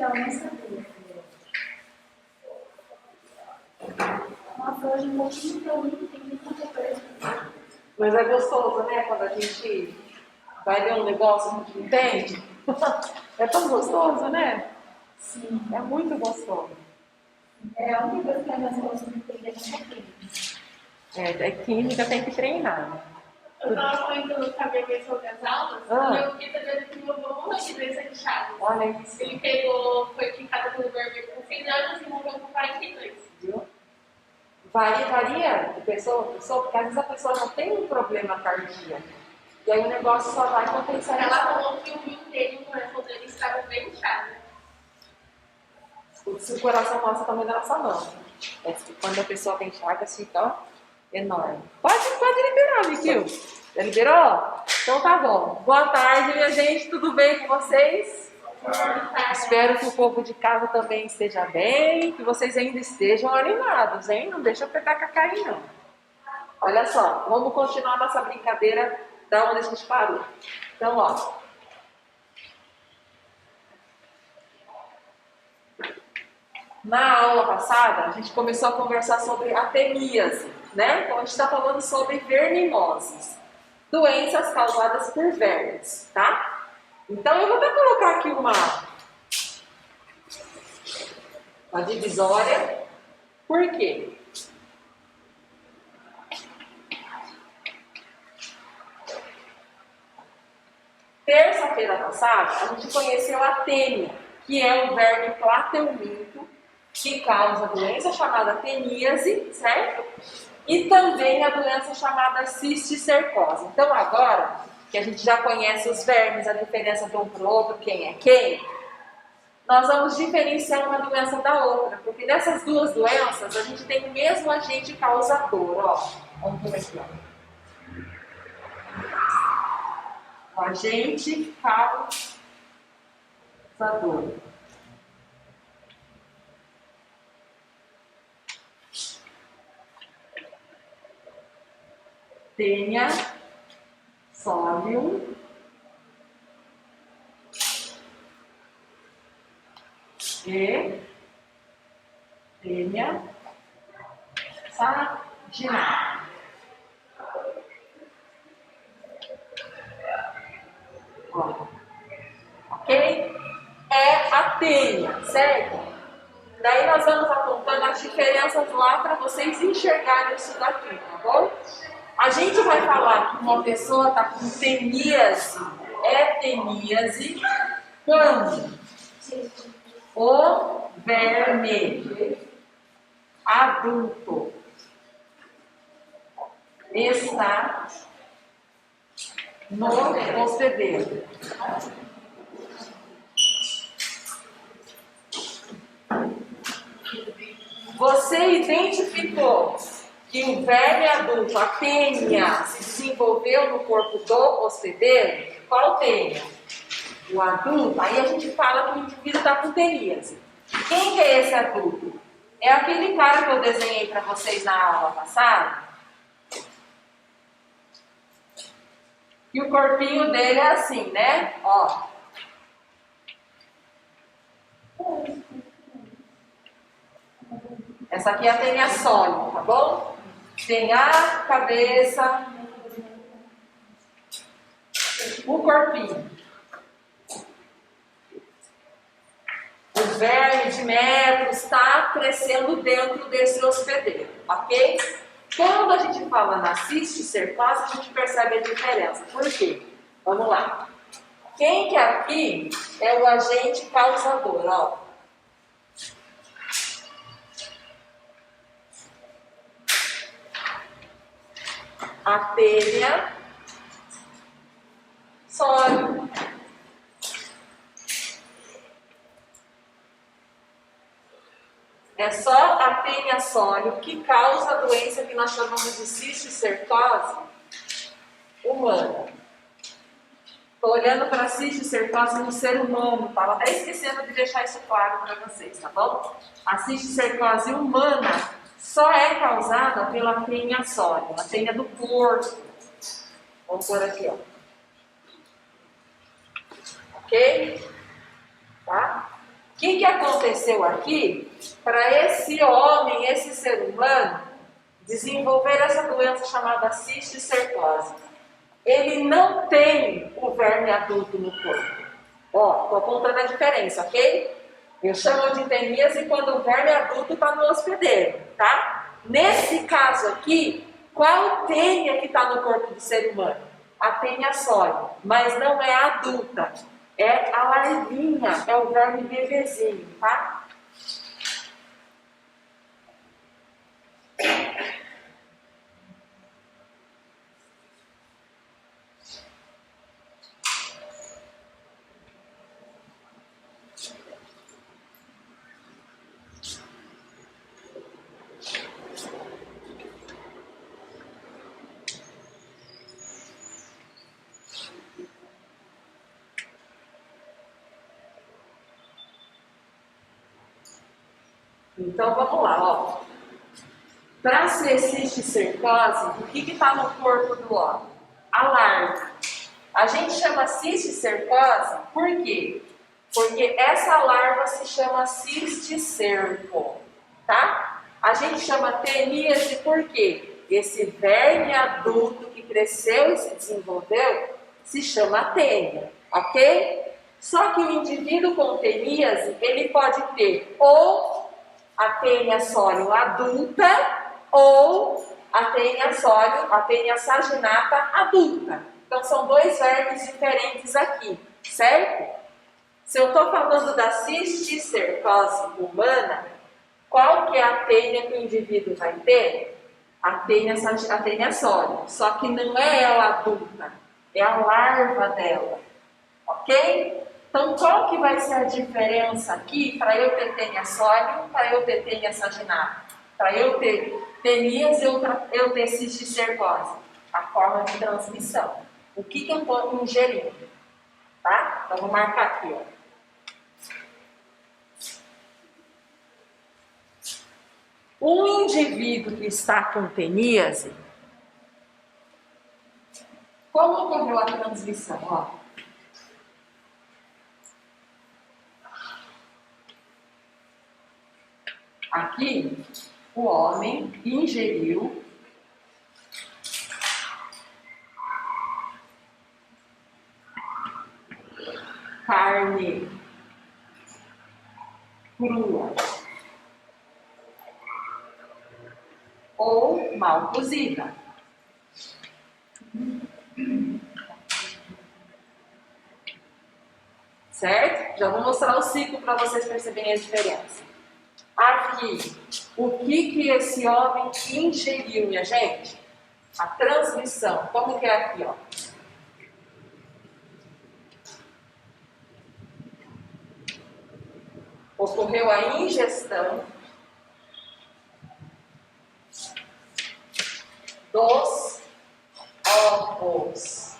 legal, não sabia. Nossa, hoje um pouquinho pra mim tem muita coisa. Mas é gostoso, né? Quando a gente vai ler um negócio que a gente entende. É tão gostoso, né? Sim. É muito gostoso. É a única coisa que é mais gostoso de entender é química. É química, tem que treinar. Né? Eu estava comentando com a minha sobre as aulas, e eu fiquei sabendo que meu avô morreu de doença de Chagas. Olha isso. Ele foi picado pelo vermelho com 6 anos e morreu com 42. Viu? Varia de pessoa a pessoa, porque às vezes a pessoa não tem um problema cardíaco. E aí o negócio só vai potencializar. Ela falou que o rim dele, o coração dele estava bem inchado. Se o coração nosso também da nossa mão. É que quando a pessoa tem chagas, fica ó, enorme. Pode liberar, Vicky. Já liberou? Então tá bom. Boa tarde, minha gente. Tudo bem com vocês? Espero que o povo de casa também esteja bem, que vocês ainda estejam animados, hein? Não deixa eu pegar cacaí, não. Olha só, vamos continuar nossa brincadeira da onde a gente parou. Então, ó. Na aula passada, a gente começou a conversar sobre ateníase, né? Então, a gente está falando sobre verminoses, doenças causadas por vermes, tá? Então, eu vou até colocar aqui uma divisória. Por quê? Terça-feira passada, a gente conheceu a tênia, que é um verme plateuminto, que causa a doença chamada ateníase, certo? E também a doença chamada cisticercose. Então agora, que a gente já conhece os vermes, a diferença de um para o outro, quem é quem, nós vamos diferenciar uma doença da outra, porque nessas duas doenças a gente tem o mesmo agente causador, ó. Vamos ver aqui, ó. O agente causador. Tênia solium e tênia saginata. Ok? É a tênia, certo? Daí nós vamos apontando as diferenças lá para vocês enxergarem isso daqui, tá bom? A gente vai falar que uma pessoa está com teníase, teníase, quando o verme adulto está no hospedeiro. Você identificou que o verme adulto, a tênia, se desenvolveu no corpo do hospedeiro? Qual tênia? O adulto? Aí a gente fala que o indivíduo está com teníase. Quem que é esse adulto? É aquele cara que eu desenhei para vocês na aula passada. E o corpinho dele é assim, né? Ó. Essa aqui é a tênia sólida, tá bom? Tem a cabeça, o corpinho. O verme de metros está crescendo dentro desse hospedeiro, ok? Quando a gente fala na cisticercose, a gente percebe a diferença. Por quê? Vamos lá. Quem que aqui é o agente causador? Ó. A tênia solium. É só a tênia solium que causa a doença que nós chamamos de cisticercose humana. Estou olhando para a cisticercose no ser humano, estava até esquecendo de deixar isso claro para vocês, tá bom? A cisticercose humana só é causada pela tênia solium, a tênia do corpo. Vamos pôr aqui, ó. Ok? Tá? O que aconteceu aqui para esse homem, esse ser humano, desenvolver essa doença chamada cisticercose? Ele não tem o verme adulto no corpo. Ó, estou apontando a diferença, ok? Eu chamo de teníase quando o verme adulto está no hospedeiro, tá? Nesse caso aqui, qual tênia que está no corpo do ser humano? A tênia sólida, mas não é a adulta. É a larvinha, é o verme bebezinho, tá? Então vamos lá, ó. Para ser cisticercose, o que está no corpo do homem? A larva. A gente chama cisticercose por quê? Porque essa larva se chama cisticerco, tá? A gente chama teníase por quê? Esse verme adulto que cresceu e se desenvolveu se chama tênia, ok? Só que o indivíduo com teníase, ele pode ter ou a tênia sólio adulta ou a tênia sólio, a tênia saginata adulta. Então são dois vermes diferentes aqui, certo? Se eu estou falando da cisticercose humana, qual que é a tênia que o indivíduo vai ter? A tênia sólio, só que não é ela adulta, é a larva dela, ok? Então, qual que vai ser a diferença aqui para eu ter tênia sólio, para eu ter tênia saginata? Para eu ter teníase, eu ter cisticercose? A forma de transmissão. O que eu estou ingerindo? Tá? Então, vou marcar aqui, ó. Um indivíduo que está com teníase, como ocorreu a transmissão? Ó. Aqui, o homem ingeriu carne crua ou mal cozida. Certo? Já vou mostrar o ciclo para vocês perceberem a diferença. Aqui, o que esse homem ingeriu, minha gente? A transmissão. Como que é aqui, ó? Ocorreu a ingestão dos ovos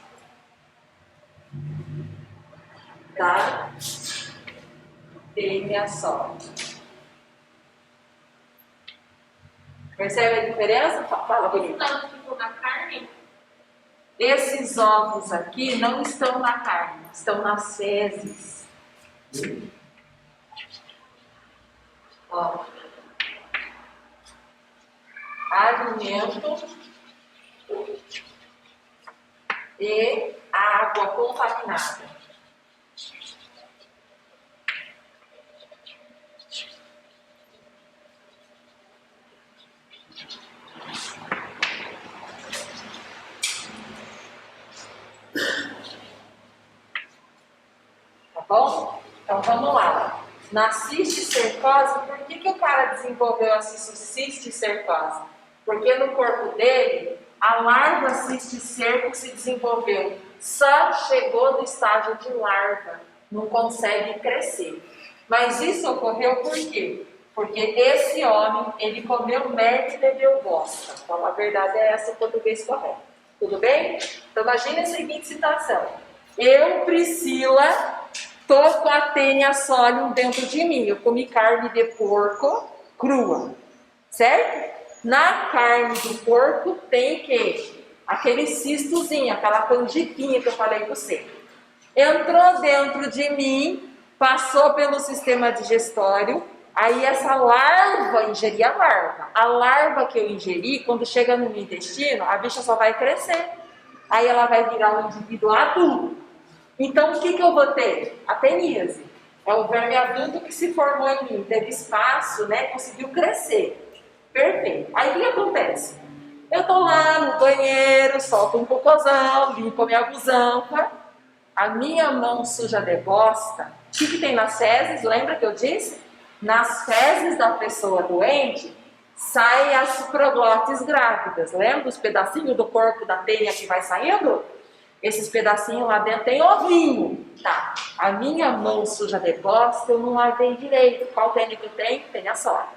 da tênia sólida. Percebe a diferença? Fala, bonito. Estão tipo na carne? Esses ovos aqui não estão na carne, estão nas fezes. Ó. Alimento e água contaminada. Tá bom? Então vamos lá. Na cisticercose, por que o cara desenvolveu a cisticercose? Porque no corpo dele, a larva cisticerco se desenvolveu. Só chegou no estágio de larva, não consegue crescer. Mas isso ocorreu por quê? Porque esse homem, ele comeu merda e bebeu bosta. Então a verdade é essa, o português correto. Tudo bem? Então imagine a seguinte situação. Eu, Priscila, estou com a tênia sólida dentro de mim. Eu comi carne de porco crua, certo? Na carne do porco tem que aquele cistozinho, aquela canjiquinha que eu falei para você. Entrou dentro de mim passou pelo sistema digestório, aí essa larva, ingeri a larva. A larva que eu ingeri, quando chega no meu intestino, a bicha só vai crescer. Aí ela vai virar um indivíduo adulto. Então, o que eu vou ter? A teníase. É o verme adulto que se formou em mim, teve espaço, né? Conseguiu crescer. Perfeito. Aí o que acontece? Eu tô lá no banheiro, solto um cocôzão, limpo a minha busanfa, a minha mão suja de bosta. O que tem nas fezes? Lembra que eu disse? Nas fezes da pessoa doente, saem as proglotes grávidas. Lembra os pedacinhos do corpo da tênia que vai saindo? Esses pedacinhos lá dentro tem ovinho. Tá. A minha mão suja de bosta, eu não lavei direito. Qual tênia que eu tenho? Tênia só.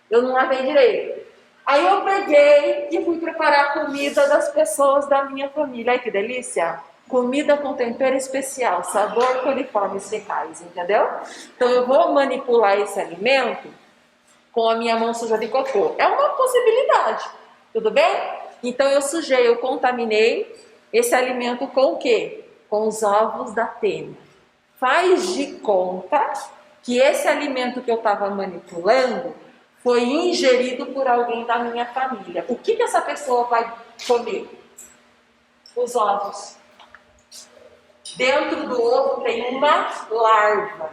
Eu não lavei direito. Aí eu peguei e fui preparar a comida das pessoas da minha família. Ai, que delícia! Comida com tempero especial, sabor coliformes fecais, entendeu? Então eu vou manipular esse alimento com a minha mão suja de cocô. É uma possibilidade, tudo bem? Então eu sujei, eu contaminei esse alimento com o quê? Com os ovos da tênia. Faz de conta que esse alimento que eu estava manipulando foi ingerido por alguém da minha família. O que essa pessoa vai comer? Os ovos. Dentro do ovo tem uma larva.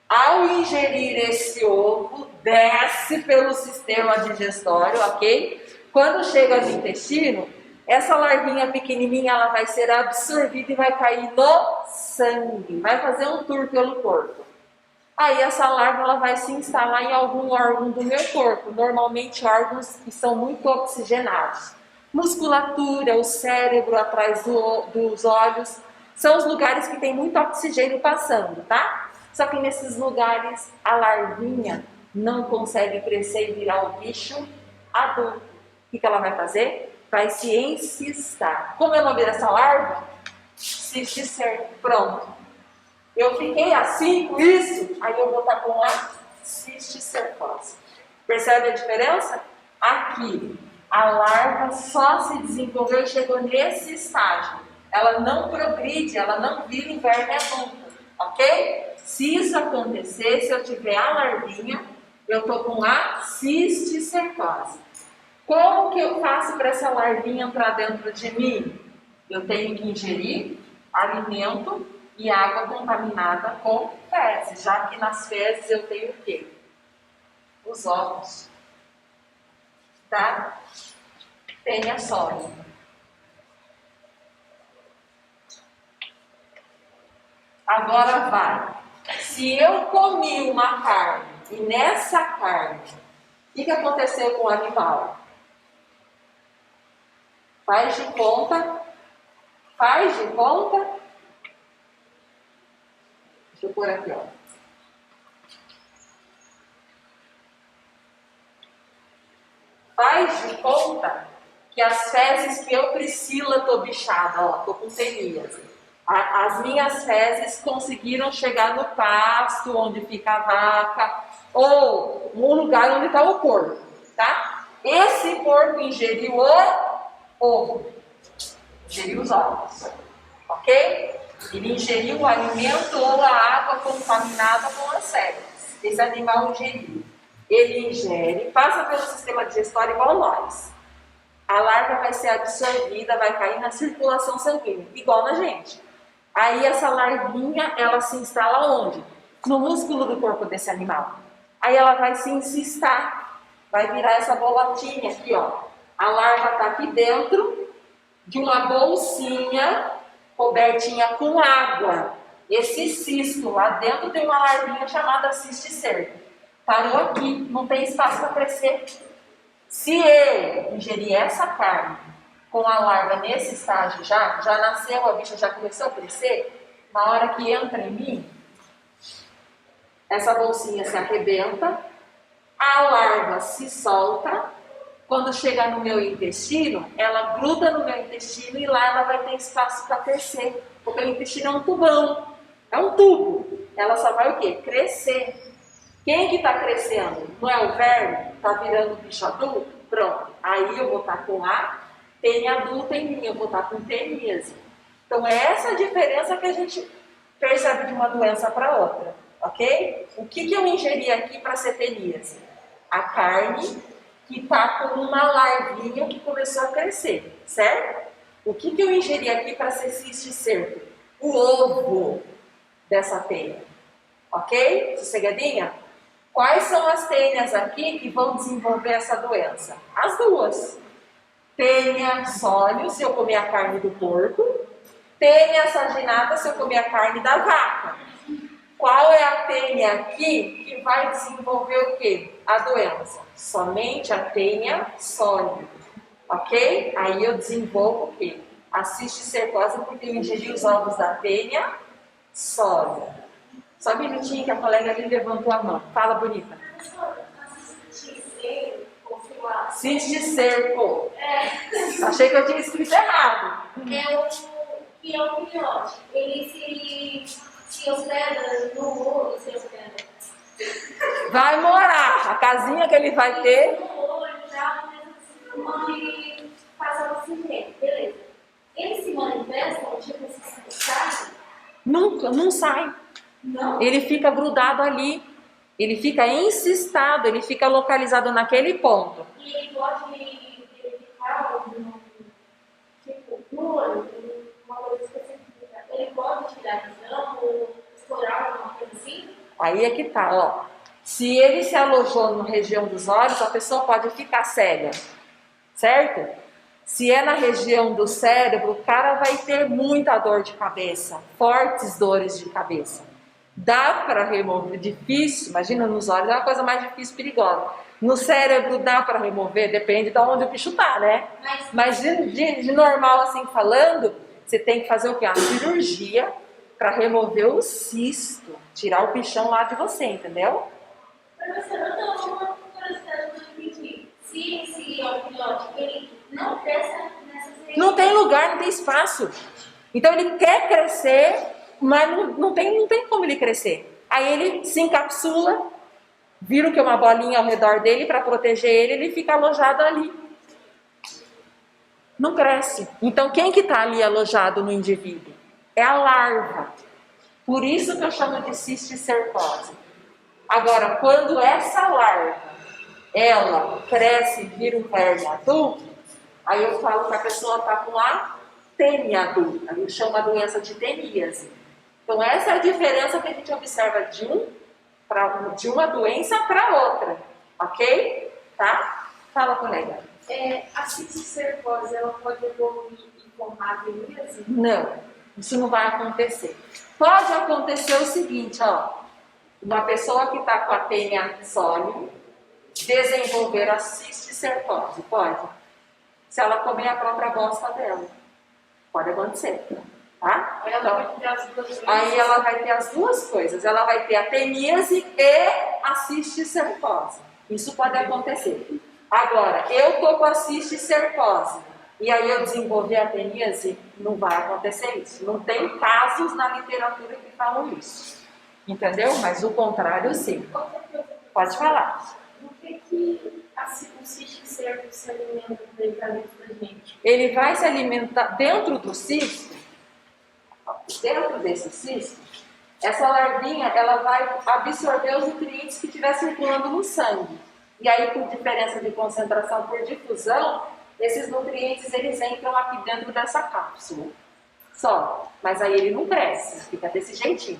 Ao ingerir esse ovo, desce pelo sistema digestório, ok? Quando chega no intestino, essa larvinha pequenininha, ela vai ser absorvida e vai cair no sangue. Vai fazer um tour pelo corpo. Aí essa larva ela vai se instalar em algum órgão do meu corpo, normalmente órgãos que são muito oxigenados. Musculatura, o cérebro atrás dos olhos, são os lugares que tem muito oxigênio passando, tá? Só que nesses lugares a larvinha não consegue crescer e virar o bicho adulto. O que ela vai fazer? Vai se encistar. Como é o nome dessa larva? Cisticerco. Pronto. Eu fiquei assim com isso, aí eu vou estar com a cisticercose. Percebe a diferença? Aqui, a larva só se desenvolveu e chegou nesse estágio. Ela não progride, ela não vira em verme adulto, ok? Se isso acontecer, se eu tiver a larvinha, eu estou com a cisticercose. Como que eu faço para essa larvinha entrar dentro de mim? Eu tenho que ingerir alimento e água contaminada com fezes, já que nas fezes eu tenho o quê? Os ovos, tá? Tênia sólida. Agora vai. Se eu comi uma carne e nessa carne, o que aconteceu com o animal? Faz de conta. Faz de conta. Deixa eu pôr aqui, ó. Faz de conta que as fezes que eu, Priscila, tô bichada, ó, tô com teníase. As minhas fezes conseguiram chegar no pasto, onde fica a vaca, ou no lugar onde está o porco, tá? Esse porco ingeriu o ovo, ingeriu os ovos, ok? Ele ingeriu o alimento ou a água contaminada com as fezes. Esse animal ingeriu. Ele ingere, passa pelo sistema digestório igual nós. A larva vai ser absorvida, vai cair na circulação sanguínea, igual na gente. Aí essa larvinha, ela se instala onde? No músculo do corpo desse animal. Aí ela vai se encistar, vai virar essa bolotinha aqui, ó. A larva está aqui dentro de uma bolsinha cobertinha com água. Esse cisto, lá dentro tem uma larvinha chamada cisticerco. Parou aqui, não tem espaço para crescer. Se eu ingerir essa carne com a larva nesse estágio já nasceu, a bicha já começou a crescer, na hora que entra em mim, essa bolsinha se arrebenta, a larva se solta, quando chegar no meu intestino, ela gruda no meu intestino e lá ela vai ter espaço para crescer, porque o intestino é um tubão, é um tubo, ela só vai o quê? Crescer. Quem que está crescendo? Não é o verme? Está virando bicho adulto? Pronto, aí eu vou estar com a tênia adulta em mim, eu vou estar com teníase. Então é essa a diferença que a gente percebe de uma doença para outra, ok? O que eu ingeri aqui para ser teníase? A carne que está com uma larvinha que começou a crescer, certo? O que eu ingeri aqui para ser cisticerco? O ovo dessa tênia, ok? Sossegadinha? Quais são as tênias aqui que vão desenvolver essa doença? As duas. Tênia sólio, se eu comer a carne do porco. Tênia saginata, se eu comer a carne da vaca. Qual é a tênia aqui que vai desenvolver o quê? A doença. Somente a tênia sólio. Ok? Aí eu desenvolvo o quê? A cisticercose porque eu ingeri os ovos da tênia sólio. Só um minutinho que a colega ali levantou a mão. Fala, bonita. Cisticerco. Achei que eu tinha escrito errado. É o que é o filhote. Ele se hospeda no ouro, se hospeda. Vai morar. A casinha que ele vai ter. No ouro, já, mas a mãe passa assim mesmo, beleza. Eles se manifestam, tipo, se sai? Nunca, não sai. Não. Ele fica grudado ali. Ele fica encistado, ele fica localizado naquele ponto. E ele pode verificar, tipo, no olho, uma coisa específica. Ele pode tirar a visão ou explorar alguma coisa assim? Aí é que tá, ó. Se ele se alojou na região dos olhos, a pessoa pode ficar cega, certo? Se é na região do cérebro, o cara vai ter muita dor de cabeça, fortes dores de cabeça. Dá para remover, difícil, imagina nos olhos, é uma coisa mais difícil, perigosa. No cérebro dá para remover, depende de onde o bicho tá, né? Mas de normal, assim falando, você tem que fazer o quê? Uma cirurgia para remover o cisto, tirar o bichão lá de você, entendeu? Professora, eu tenho uma curiosidade que eu não entendi. Se esse filhote, ele não cresce nessas regiões. Não tem lugar, não tem espaço. Então ele quer crescer, mas não tem como ele crescer. Aí ele se encapsula, vira o que é uma bolinha ao redor dele para proteger ele fica alojado ali. Não cresce. Então quem que está ali alojado no indivíduo? É a larva. Por isso que eu chamo de cisticercose. Agora, quando essa larva, ela cresce e vira um verme adulto, aí eu falo que a pessoa está com a tênia adulta. Eu chamo a doença de teníase. Então essa é a diferença que a gente observa de uma doença para outra, ok? Tá? Fala, colega. A cisticercose, ela pode evoluir em formar teníase? Não, isso não vai acontecer. Pode acontecer o seguinte, ó, uma pessoa que está com a tênia sólio desenvolver a cisticercose, pode. Se ela comer a própria bosta dela, pode acontecer. Tá? Aí ela vai ter as duas coisas. Aí ela vai ter as duas coisas. Ela vai ter a teníase e a cisticercose. Isso pode acontecer. Agora, eu tô com a cisticercose e aí eu desenvolver a teníase, não vai acontecer isso. Não tem casos na literatura que falam isso. Entendeu? Mas o contrário, sim. Pode falar. Por que o cisticerco se alimenta do medicamento da gente? Ele vai se alimentar dentro do cisto. Dentro desse cisto, essa larvinha ela vai absorver os nutrientes que estiver circulando no sangue. E aí, por diferença de concentração, por difusão, esses nutrientes eles entram aqui dentro dessa cápsula. Só. Mas aí ele não cresce, fica desse jeitinho.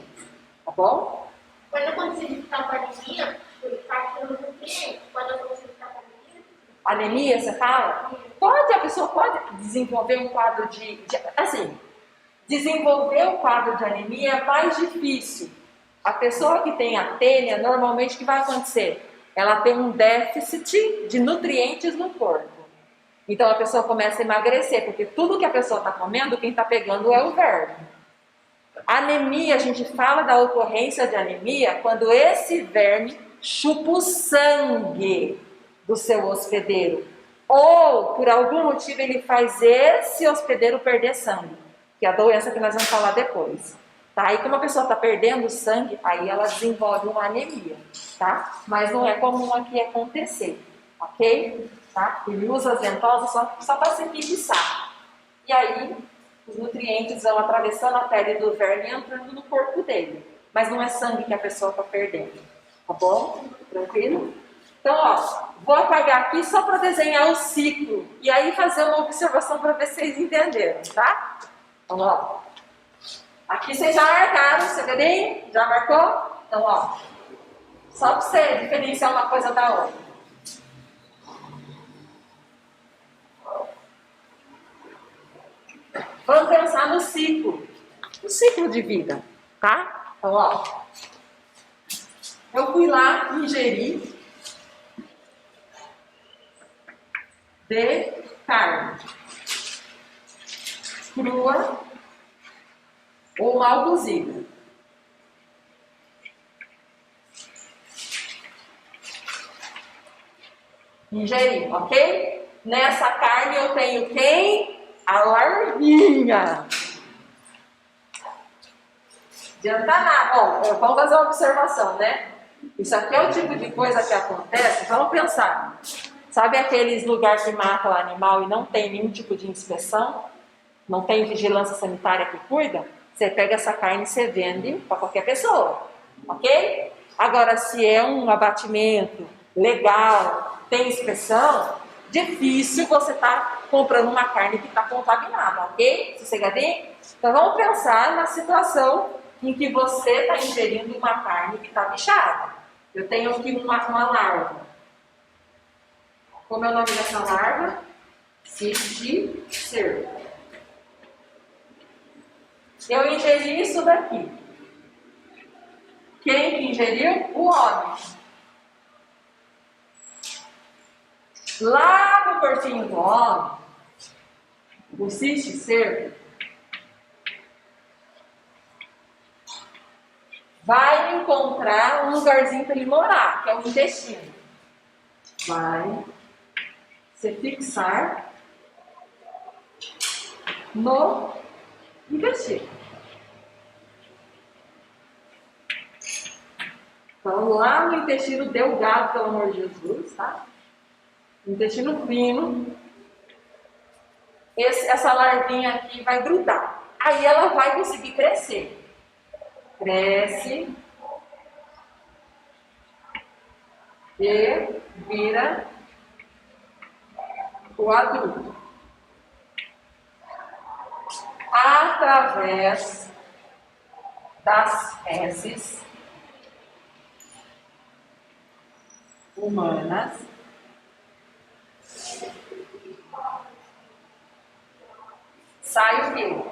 Tá bom? Pode acontecer de ficar com anemia, ele está tirando nutrientes. Pode acontecer de ficar com anemia. Anemia, você fala? Pode, a pessoa pode desenvolver um quadro assim, desenvolver um quadro de anemia é mais difícil. A pessoa que tem a tênia, normalmente o que vai acontecer? Ela tem um déficit de nutrientes no corpo. Então a pessoa começa a emagrecer, porque tudo que a pessoa está comendo, quem está pegando é o verme. Anemia, a gente fala da ocorrência de anemia quando esse verme chupa o sangue do seu hospedeiro. Ou, por algum motivo, ele faz esse hospedeiro perder sangue, que é a doença que nós vamos falar depois. Tá? Aí, como a pessoa está perdendo sangue, aí ela desenvolve uma anemia, tá? Mas não é comum aqui acontecer, ok? Tá? Ele usa as ventosas só para se fixar. E aí, os nutrientes vão atravessando a pele do verme e entrando no corpo dele. mas não é sangue que a pessoa está perdendo. Tá bom? Tranquilo? Então, ó, vou apagar aqui só para desenhar o ciclo e aí fazer uma observação para ver se vocês entenderam, tá? Vamos lá. Aqui vocês já marcaram o segredinho? Já marcou? Então, ó, só para você diferenciar uma coisa da outra. Vamos pensar no ciclo de vida, tá? Então, ó, eu fui lá ingerir de carne crua ou mal cozida. Ingeri, ok? Nessa carne eu tenho quem? A larvinha. Adianta nada. Bom, vamos fazer uma observação, né? Isso aqui é o tipo de coisa que acontece. Vamos pensar. Sabe aqueles lugares que matam o animal e não tem nenhum tipo de inspeção? Não tem vigilância sanitária que cuida? Você pega essa carne e você vende para qualquer pessoa. Ok? Agora, se é um abatimento legal, tem inspeção, difícil você estar comprando uma carne que está contaminada, ok? Sossegadinho? Então vamos pensar na situação em que você está ingerindo uma carne que está bichada. Eu tenho aqui uma larva. Como é o nome dessa larva? Cisticerco. Eu ingeri isso daqui. Quem que ingeriu? O homem. Lá no corpinho do homem, o cisticerco vai encontrar um lugarzinho para ele morar, que é o intestino. Vai se fixar no intestino. Então, lá no intestino delgado, pelo amor de Jesus, tá? Intestino fino, essa larvinha aqui vai grudar. Aí ela vai conseguir crescer. Cresce e vira o adulto. Através das fezes humanas, sai o quê?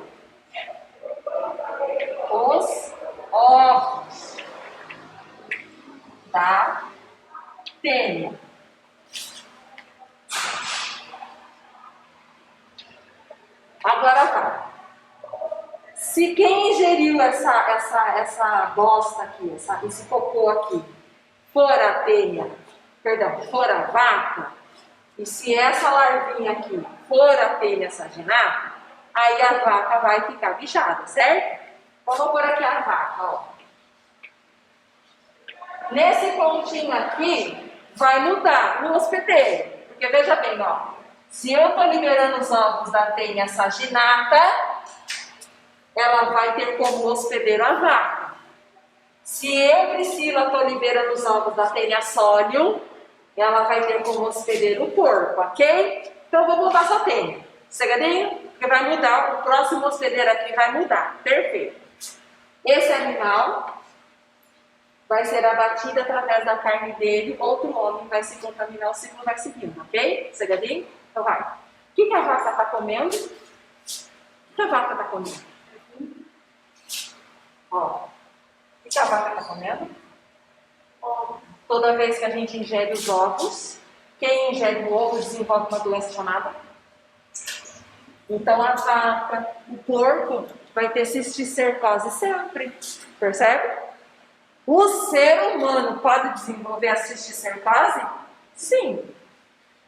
Os ovos da tênia. Agora vai. Se quem ingeriu essa bosta aqui, esse cocô aqui, for a tênia, for a vaca, e se essa larvinha aqui for a tênia saginata, aí a vaca vai ficar bichada, certo? Vamos pôr aqui a vaca, ó. Nesse pontinho aqui, vai mudar no hospedeiro. Porque veja bem, ó. Se eu estou liberando os ovos da tênia saginata, ela vai ter como hospedeiro a vaca. Se eu, Priscila, estou liberando os ovos da tênia sólium, ela vai ter como hospedeiro o porco, ok? Então, vou mudar só tênia. Cegadinho? Porque vai mudar, o próximo hospedeiro aqui vai mudar. Perfeito. Esse animal vai ser abatido através da carne dele, outro homem vai se contaminar, o ciclo vai seguindo, ok? Cegadinho? Então vai. O que a vaca está comendo? O que a vaca está comendo? Ó. O que a vaca está comendo? Ó. Toda vez que a gente ingere os ovos, quem ingere o ovo desenvolve uma doença chamada? Então a vaca, o porco, vai ter cisticercose sempre. Percebe? O ser humano pode desenvolver a cisticercose? Sim.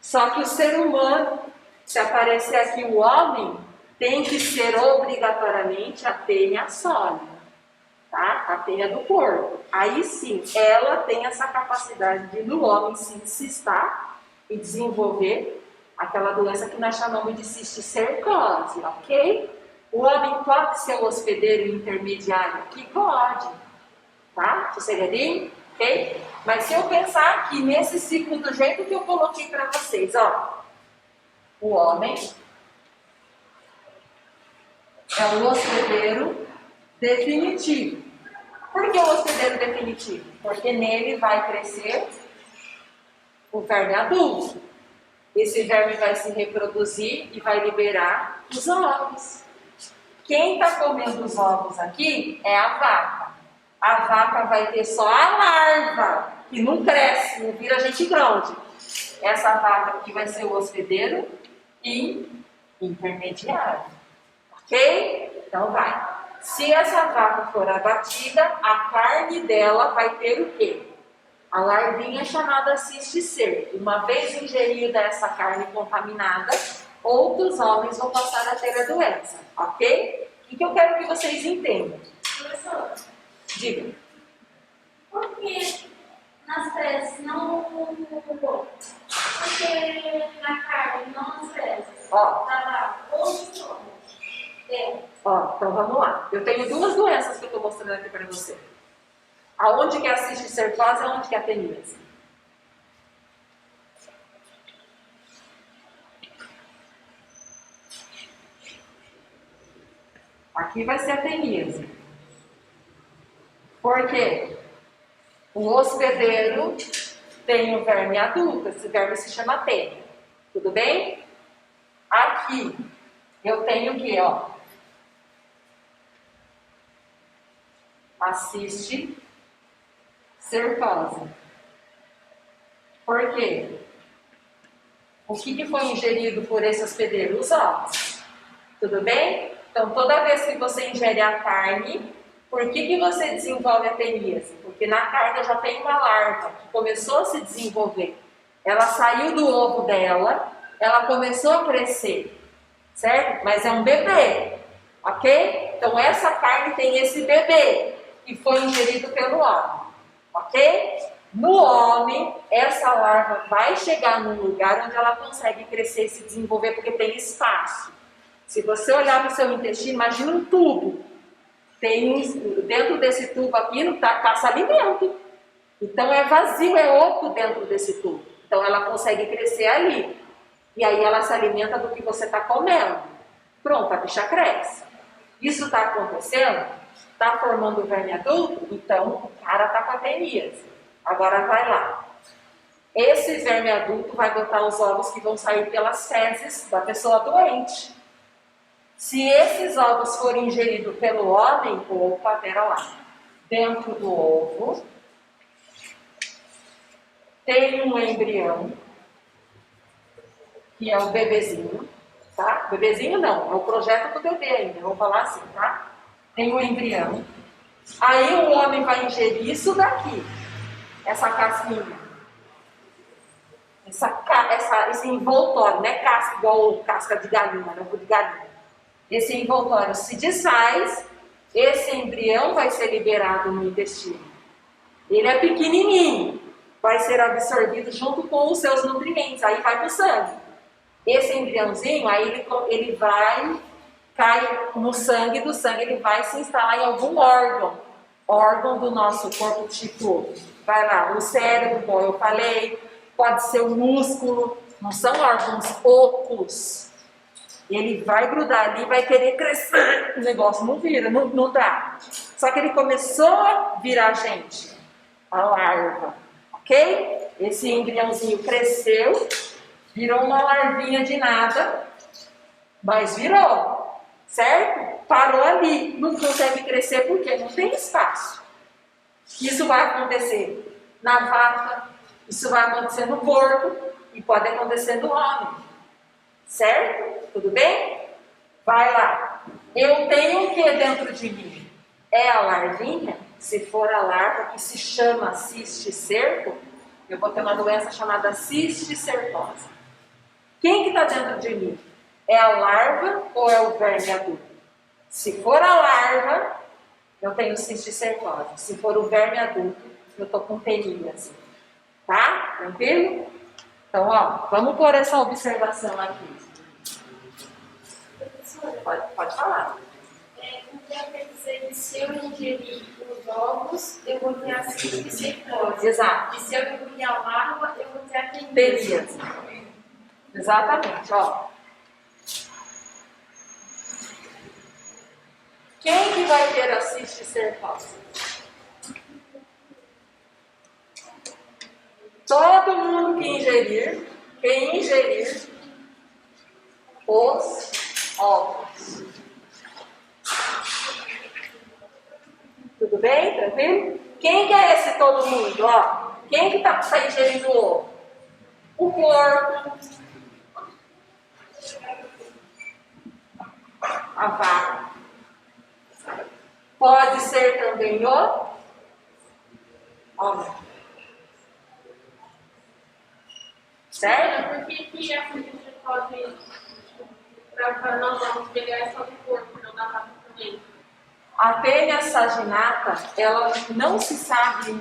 Só que o ser humano, se aparecer aqui o homem, tem que ser obrigatoriamente a tênia sólida, tá? A tênia do corpo. Aí sim, ela tem essa capacidade de no homem se cistar e desenvolver aquela doença que nós chamamos de cisticercose, ok? O homem pode ser o hospedeiro intermediário aqui? Pode. Tá? Sossegadinho? Ok? Mas se eu pensar aqui nesse ciclo do jeito que eu coloquei para vocês, ó. O homem é o hospedeiro definitivo. Por que o hospedeiro definitivo? Porque nele vai crescer o verme adulto. Esse verme vai se reproduzir e vai liberar os ovos. Quem está comendo os ovos aqui é a vaca. A vaca vai ter só a larva, que não cresce, não vira gente grande. Essa vaca aqui vai ser o hospedeiro e intermediário. Ok? Então vai. Se essa vaca for abatida, a carne dela vai ter o quê? A larvinha chamada cisticerco. Uma vez ingerida essa carne contaminada, outros homens vão passar a ter a doença. Ok? O que eu quero que vocês entendam? Professora, Diga. por que nas fezes não. Por que na carne, não nas fezes? Ó. Tá lá, outros homens. Ó, então vamos lá. Eu tenho duas doenças que eu estou mostrando aqui para você. Aonde que é a cisticercose e aonde que é a teníase? Aqui vai ser a teníase. Por quê? O hospedeiro tem o verme adulto. Esse verme se chama tênia. Tudo bem? Aqui eu tenho o quê, ó? A cisticercose. Por quê? O que foi ingerido por esse hospedeiro? Os ovos. Tudo bem? Então, toda vez que você ingere a carne, por que você desenvolve a teníase? Porque na carne já tem uma larva que começou a se desenvolver. Ela saiu do ovo dela, ela começou a crescer, certo? Mas é um bebê, ok? Então, essa carne tem esse bebê que foi ingerido pelo homem, ok? No homem, essa larva vai chegar num lugar onde ela consegue crescer e se desenvolver porque tem espaço. Se você olhar no seu intestino, imagina um tubo. Dentro desse tubo aqui não passa alimento. Então é vazio, é oco dentro desse tubo. Então ela consegue crescer ali. E aí ela se alimenta do que você está comendo. Pronto, a bicha cresce. Isso está acontecendo? Está formando o verme adulto? Então o cara está com a teníase. Agora vai lá. Esse verme adulto vai botar os ovos que vão sair pelas fezes da pessoa doente. Se esses ovos forem ingeridos pelo homem, opa, pera lá. Dentro do ovo tem um embrião, que é o bebezinho, tá? Bebezinho não, é o projeto do bebê ainda, vou falar assim, tá? Tem um embrião. Aí o homem vai ingerir isso daqui, essa casquinha. Esse envoltório, não é casca igual casca de galinha, não de galinha. Esse envoltório se desfaz, esse embrião vai ser liberado no intestino. Ele é pequenininho, vai ser absorvido junto com os seus nutrientes, aí vai para o sangue. Esse embriãozinho, aí ele vai, cai no sangue, do sangue ele vai se instalar em algum órgão do nosso corpo, tipo, vai lá, o cérebro, como eu falei, pode ser o músculo, não são órgãos ocos. Ele vai grudar ali, vai querer crescer, o negócio não vira, não dá. Só que ele começou a virar gente, a larva, ok? Esse embriãozinho cresceu, virou uma larvinha de nada, mas virou, certo? Parou ali, não consegue crescer porque não tem espaço. Isso vai acontecer na vaca, isso vai acontecer no porco e pode acontecer no homem. Certo? Tudo bem? Vai lá. Eu tenho o que dentro de mim? É a larvinha? Se for a larva que se chama cisticerco, eu vou ter uma doença chamada cisticercose. Quem que está dentro de mim? É a larva ou é o verme adulto? Se for a larva, eu tenho cisticercose. Se for o verme adulto, eu estou com teníase. Tá? Tranquilo? Então, ó, vamos pôr essa observação aqui. Professora, Pode falar. com diabetes dizer que se eu ingerir os ovos, eu vou ter a cisticercose. Exato. E se eu engolir a larva, eu vou ter a Teníase. Exatamente, ó. Quem que vai ter a cisticercose? Todo mundo que ingerir, quem ingerir os ovos. Tudo bem? Tranquilo? Quem que é esse todo mundo? Ó, quem que tá ingerindo o ovo? O porco, a vaca. Pode ser também o homem. Certo? Por que a cisticercose para nós vamos pegar é só do corpo, não da vaca também? A tênia saginata, ela não se sabe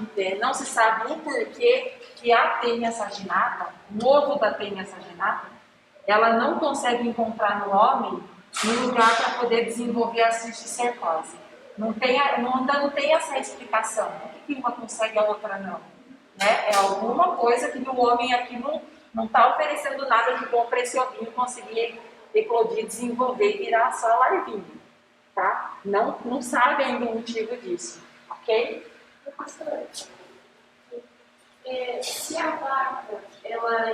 o porquê que a tênia saginata, o ovo da tênia saginata, ela não consegue encontrar no homem um lugar para poder desenvolver a cisticercose. Não tem essa explicação. Por que uma consegue e a outra não? Né? É alguma coisa que no homem aqui não está oferecendo nada de bom para esse ovinho conseguir eclodir, desenvolver e virar só larvinha. Tá? Não sabe ainda o motivo disso, ok? Se a vaca, ela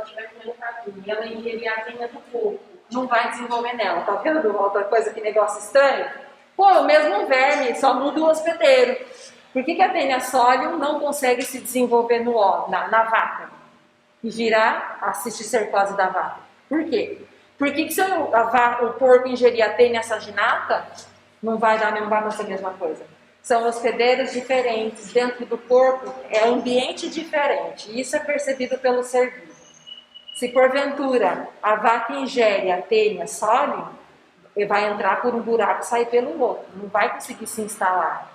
tiver comendo capim, ela ingerir a tênia do porco, não vai desenvolver nela, tá vendo? Outra coisa, que negócio estranho? Pô, o mesmo verme, só muda o hospedeiro. Por que a tênia sólium não consegue se desenvolver na vaca e virar a cisticercose da vaca? Por quê? Por que se o porco ingerir a tênia saginata, não vai ser a mesma coisa? São hospedeiros diferentes, dentro do corpo é ambiente diferente, isso é percebido pelo ser vivo. Se porventura a vaca ingere a tênia sólium, ele vai entrar por um buraco e sair pelo outro, não vai conseguir se instalar.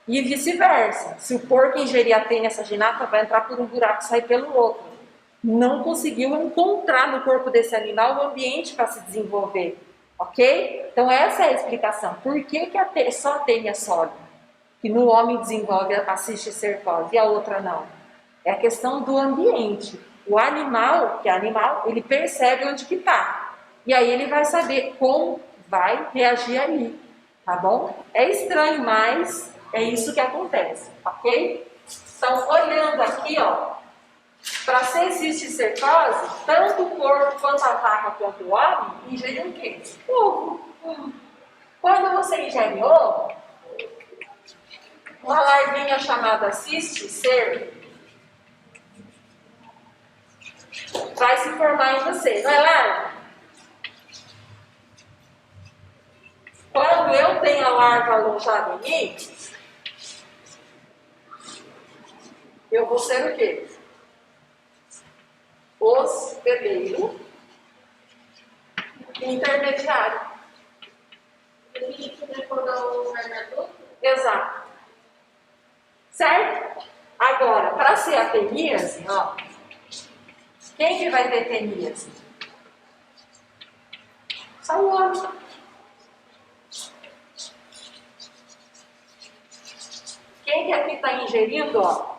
E vice-versa, se o porco ingerir a tênia saginata, vai entrar por um buraco e sair pelo outro. Não conseguiu encontrar no corpo desse animal o ambiente para se desenvolver, ok? Então essa é a explicação. Por que só a tênia sólium, que no homem desenvolve a cisticercose e a outra não? É a questão do ambiente. O animal, ele percebe onde que está. E aí ele vai saber como vai reagir ali, tá bom? É estranho, mas é isso que acontece, ok? Então, olhando aqui, ó, para ser cisticercose, tanto o porco quanto a vaca quanto o homem ingerem o quê? Ovo. Quando você ingere ovo, uma larvinha chamada cisticer vai se formar em você, não é, larva? Quando eu tenho a larva alojada em mim, eu vou ser o quê? Hospedeiro intermediário. a gente poder colocar o verdadeiro. Exato. Certo? Agora, para ser a teníase, ó, quem que vai ter teníase? Só o homem. Quem que aqui está ingerindo, ó?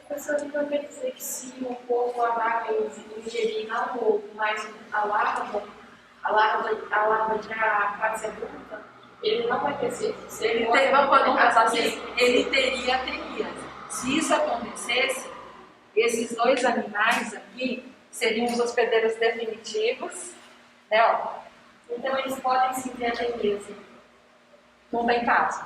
Professor, então quer dizer que se o povo, a vaca, ingerir não o ovo, mas a larva já quase adulta, ele não vai ter cisticercose. Vamos pensar assim, ele teria teníase. Se isso acontecesse, esses dois animais aqui seriam os hospedeiros definitivos, né? Ó. Então eles podem sim ter a teníase. Não tem caso.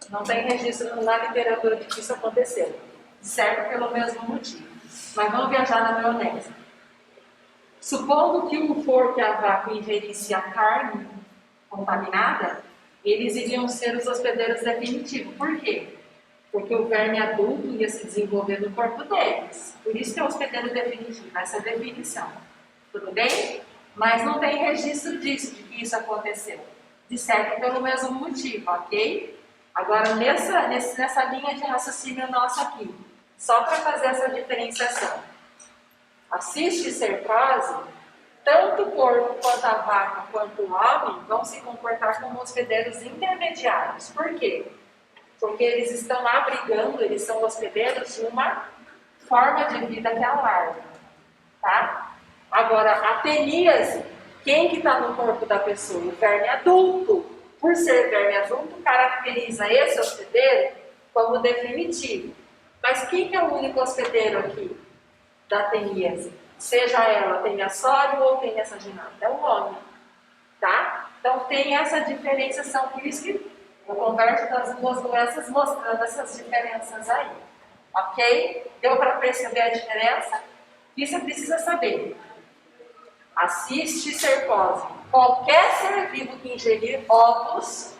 Não tem registro na literatura de que isso aconteceu. Certo pelo mesmo motivo. Mas vamos viajar na maionese. Supondo que o porco e a vaca ingerissem a carne contaminada, eles iriam ser os hospedeiros definitivos. Por quê? Porque o verme adulto ia se desenvolver no corpo deles. Por isso que é hospedeiro definitivo, essa é a definição. Tudo bem? Mas não tem registro disso, de que isso aconteceu. Disseram pelo mesmo motivo, ok? Agora, nessa linha de raciocínio nossa aqui, só para fazer essa diferenciação. A cisticercose, tanto o corpo quanto a vaca quanto o homem vão se comportar como hospedeiros intermediários. Por quê? Porque eles estão abrigando, eles são hospedeiros de uma forma de vida que é a larva. Tá? Agora, a teníase, quem que está no corpo da pessoa? O verme adulto. Por ser verme adulto, caracteriza esse hospedeiro como definitivo. Mas quem que é o único hospedeiro aqui da teníase? Seja ela teniassório ou teniassaginata, é o homem. Tá? Então tem essa diferenciação, por isso que eu converso das duas doenças mostrando essas diferenças aí. Ok? Deu para perceber a diferença? O que você precisa saber? A cisticercose. Qualquer ser vivo que ingerir ovos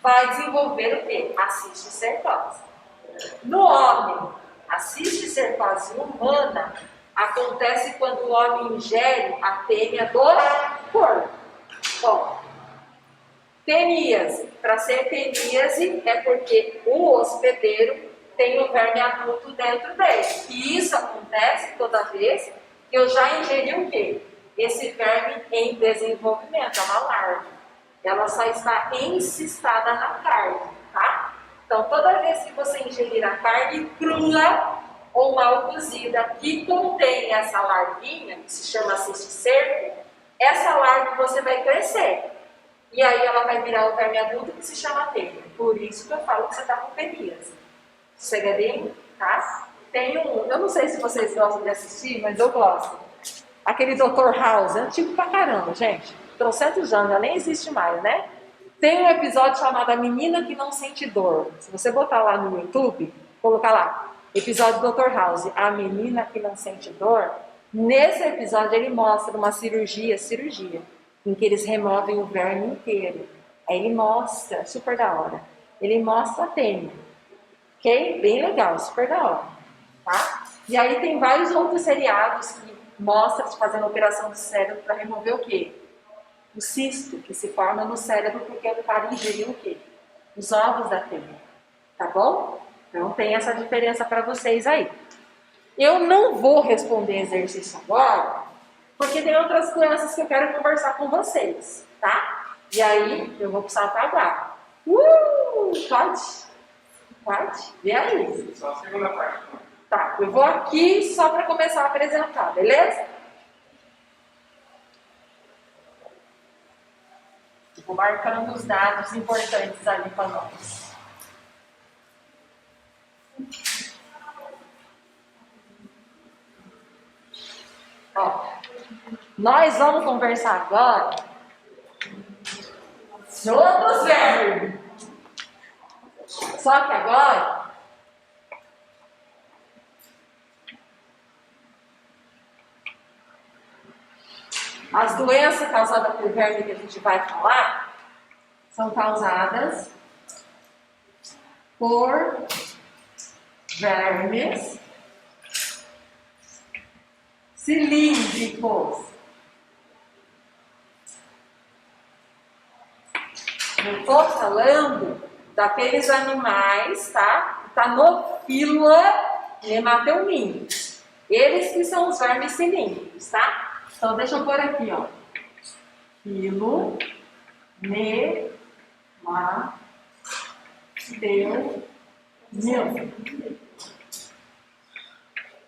vai desenvolver o quê? A cisticercose. No homem, a cisticercose humana acontece quando o homem ingere a tênia do corpo. Bom, teníase. Para ser teníase é porque o hospedeiro tem o verme adulto dentro dele. E isso acontece toda vez que eu já ingeri o quê? Esse verme em desenvolvimento, é uma larva. Ela só está encistada na carne, tá? Então, toda vez que você ingerir a carne crua ou mal cozida, que contém essa larvinha, que se chama cisticerco, essa larva você vai crescer. E aí ela vai virar o verme adulto que se chama tênia. Por isso que eu falo que você está com teníase. Sossegadinho, tá? Tem eu não sei se vocês gostam de assistir, mas eu gosto. Aquele Dr. House, é antigo pra caramba, gente. 300 anos, já nem existe mais, né? Tem um episódio chamado A Menina que Não Sente Dor. Se você botar lá no YouTube, colocar lá, episódio do Dr. House, A Menina que Não Sente Dor. Nesse episódio ele mostra uma cirurgia, em que eles removem o verme inteiro. Aí ele mostra, super da hora, ele mostra a tênia. Ok? Bem legal, super da hora. Tá? E aí tem vários outros seriados que mostram fazendo operação do cérebro para remover o quê? O cisto que se forma no cérebro porque o cara ingeriu o quê? Os ovos da tênia. Tá bom? Então tem essa diferença para vocês aí. Eu não vou responder exercício agora, porque tem outras doenças que eu quero conversar com vocês, tá? E aí eu vou precisar aguardar. Pode? Vê aí. Só a segunda parte. Tá, eu vou aqui só para começar a apresentar, beleza? Vou marcando os dados importantes ali para nós. Ó, nós vamos conversar agora sobre os vermes. Só que agora as doenças causadas por verme que a gente vai falar são causadas por vermes cilíndricos. Eu estou falando daqueles animais, tá? Está no fila Nemateumintos. Eles que são os vermes cilíndricos, tá? Então, deixa eu pôr aqui, ó. Filo,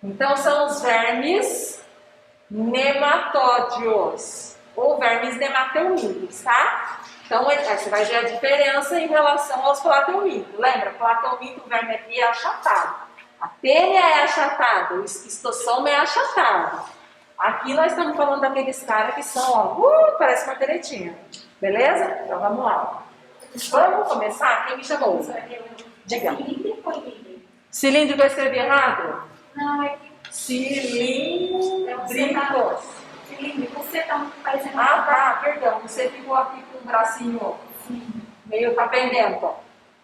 Então, são os vermes nematódios, ou vermes nemateumintos, tá? Então, você vai ver a diferença em relação aos plateumintos. Lembra? Plateuminto, o verme aqui é achatado. A tênia é achatada, o esquistossoma é achatado. Aqui nós estamos falando daqueles caras que são, ó, parece uma teretinha. Beleza? Então vamos lá. Vamos começar? Quem me chamou? Diga. Cilíndrico eu escrevi errado? Não, é que Cilíndrico. você tá fazendo. Ah, tá, perdão. Você ficou aqui com o bracinho meio pendendo.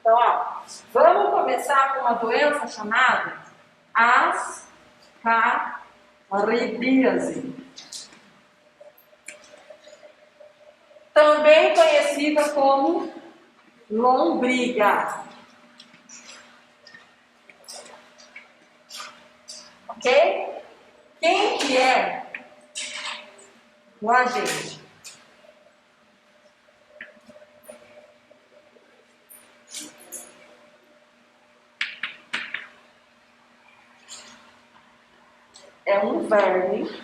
Então Então, ó, vamos começar com uma doença chamada ascaridíase. Também conhecida como lombriga. Ok? Quem que é o agente? É um verme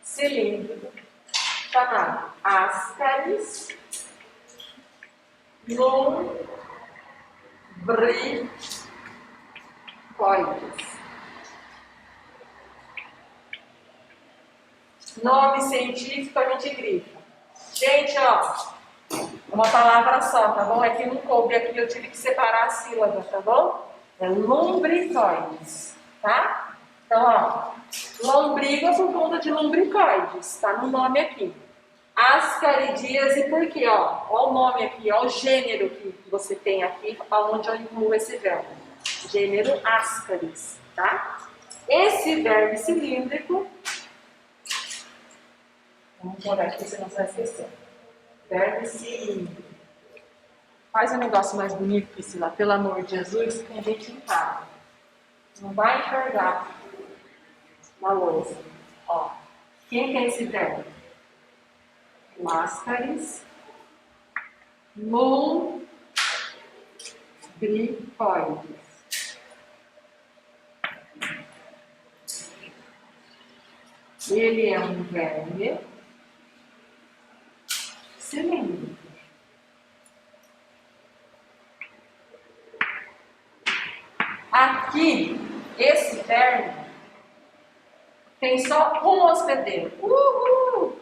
cilíndrico chamado Ascaris lombricoides. Nome científico a gente grifa. Gente, ó, uma palavra só, tá bom? É que não coube aqui, eu tive que separar a sílaba, tá bom? É lombricoides, tá? Então, ó, lombriga por conta de lombricoides, tá no nome aqui. Ascaridíase, por quê? Ó o nome aqui, ó o gênero que você tem aqui, onde eu incluo esse verbo. Gênero Ascaris, tá? Esse verme cilíndrico, vamos pôr aqui, senão você vai esquecer. Verme cilíndrico. Faz um negócio mais bonito, Priscila, pelo amor de Jesus, que tem gente em casa. Não vai enxergar na louça. Ó, quem que é esse verme? O Ascaris lombricoides. Ele é um verme cilíndrico. Aqui, esse verme tem só um hospedeiro. Uhul!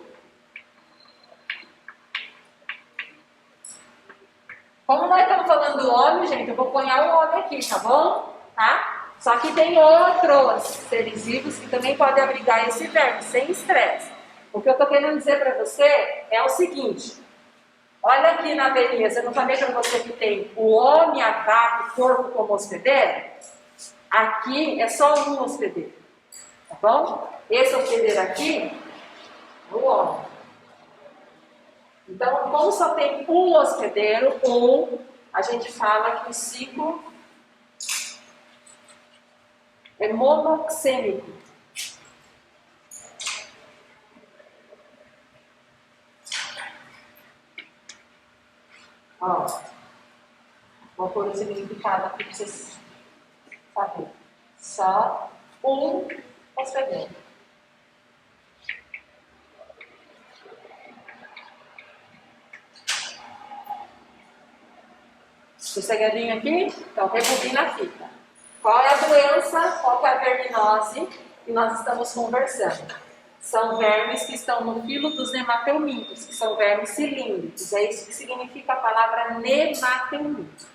Como nós estamos falando do homem, gente, eu vou pôr o homem aqui, tá bom? Tá? Só que tem outros seres vivos que também podem abrigar esse verme, sem estresse. O que eu estou querendo dizer para você é o seguinte. Olha aqui na abelhinha, você não está vendo você que tem o homem, a vaca, o corpo como hospedeiro? Aqui é só um hospedeiro, tá bom? Esse hospedeiro aqui é o homem. Então, como só tem um hospedeiro, a gente fala que o ciclo é monoxêmico. Ó, vou pôr o significado aqui para vocês saberem. Só um hospedeiro. Sossegadinho aqui? Então, rebobina a fita. Qual é a doença? Qual que é a verminose que nós estamos conversando? São vermes que estão no filo dos nematelmintos, que são vermes cilíndricos. É isso que significa a palavra nematelminto.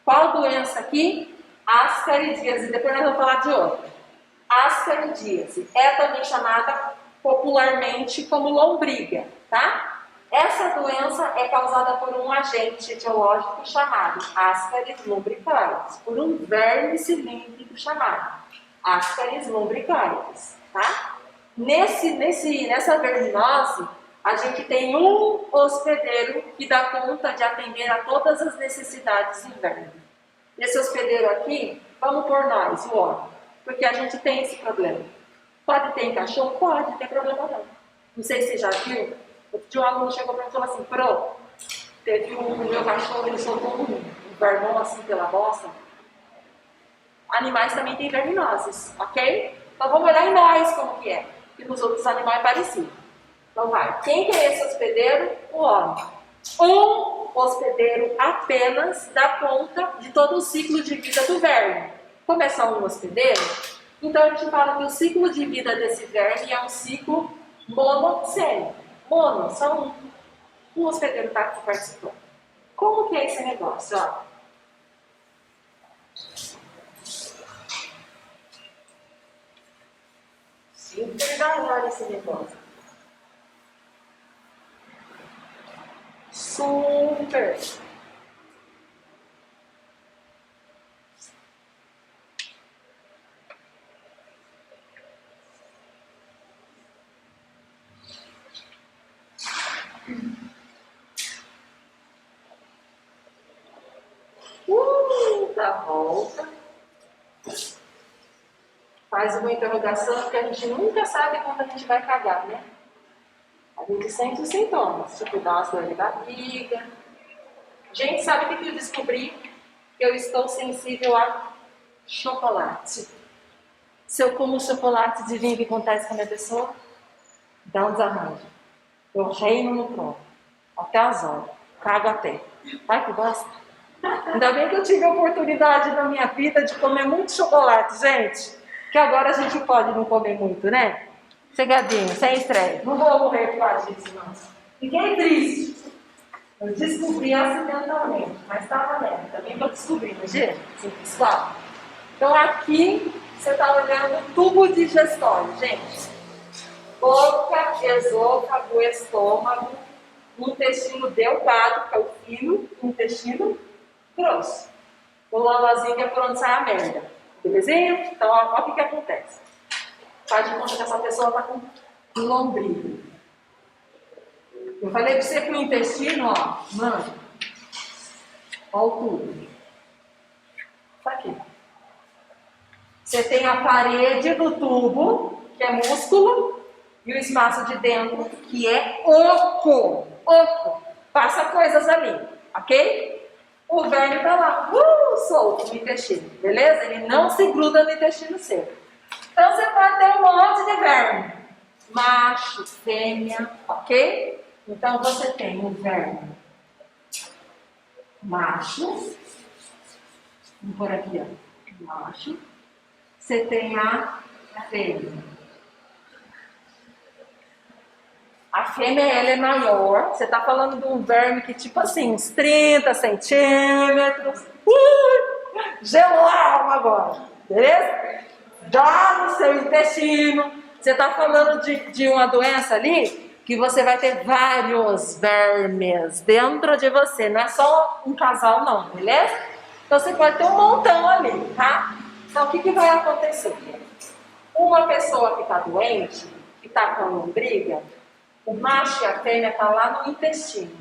Qual doença aqui? Ascaridíase. Depois nós vamos falar de outra. Ascaridíase. É também chamada popularmente como lombriga, tá? Essa doença é causada por um agente etiológico chamado Ascaris lombricoides, por um verme cilíndrico chamado Ascaris lombricoides, tá? Nessa verminose, a gente tem um hospedeiro que dá conta de atender a todas as necessidades do verme. Esse hospedeiro aqui, vamos por nós, o homem, porque a gente tem esse problema. Pode ter em cachorro? Pode, não tem problema não. Não sei se você já viu. Um aluno chegou para mim e falou assim, teve o meu cachorro, ele soltou um vermão assim pela bosta. Animais também têm verminoses, ok? Então vamos olhar em nós como que é, que nos outros animais é parecido. Então vai, quem que é esse hospedeiro? O homem. Um hospedeiro apenas dá conta de todo o ciclo de vida do verme. Como é só um hospedeiro, então a gente fala que o ciclo de vida desse verme é um ciclo monoxêmico. Mono, só um hospedeiro está participando. Como que é esse negócio? Ó? Super da hora esse negócio. Super. faz uma interrogação, porque a gente nunca sabe quando a gente vai cagar, né? A gente sente os sintomas, tipo, dá uma dor de barriga. Gente, sabe o que eu descobri? Que eu estou sensível a chocolate. Se eu como chocolate, adivinha o que acontece com a minha pessoa? Dá um desarranjo. Eu reino no trono. Até as horas. Cago até. Ai, que bosta. Ainda bem que eu tive a oportunidade na minha vida de comer muito chocolate, gente. Que agora a gente pode não comer muito, né? Chegadinho, sem estresse. Não vou morrer por causa disso, não. Fiquei triste. Eu descobri acidentalmente, mas estava lendo. Também estou descobrindo, gente. Pessoal. Então aqui você está olhando o tubo digestório, gente. Boca, esôfago, estômago, intestino delgado, que é o fino, intestino grosso. O lavazinho é por onde sai a merda. Belezinha? Então, olha o que acontece. Faz de conta que essa pessoa está com lombriga. Eu falei para você que o intestino, ó, mano, olha o tubo. Isso aqui. Você tem a parede do tubo, que é músculo, e o espaço de dentro, que é oco. Oco. Passa coisas ali, ok? O verme está lá, solto no intestino, beleza? Ele não se gruda no intestino seco. Então você pode ter um monte de verme. Macho, fêmea, ok? Então você tem o verme macho. Vamos por aqui, ó. Macho. Você tem a fêmea. A fêmea, ela é maior. Você está falando de um verme que, tipo assim, uns 30 centímetros. Gelou a alma agora. Beleza? Dá no seu intestino. Você está falando de uma doença ali que você vai ter vários vermes dentro de você. Não é só um casal, não. Beleza? Então você pode ter um montão ali, tá? Então o que vai acontecer? Uma pessoa que está doente, que está com lombriga, o macho e a fêmea estão lá no intestino.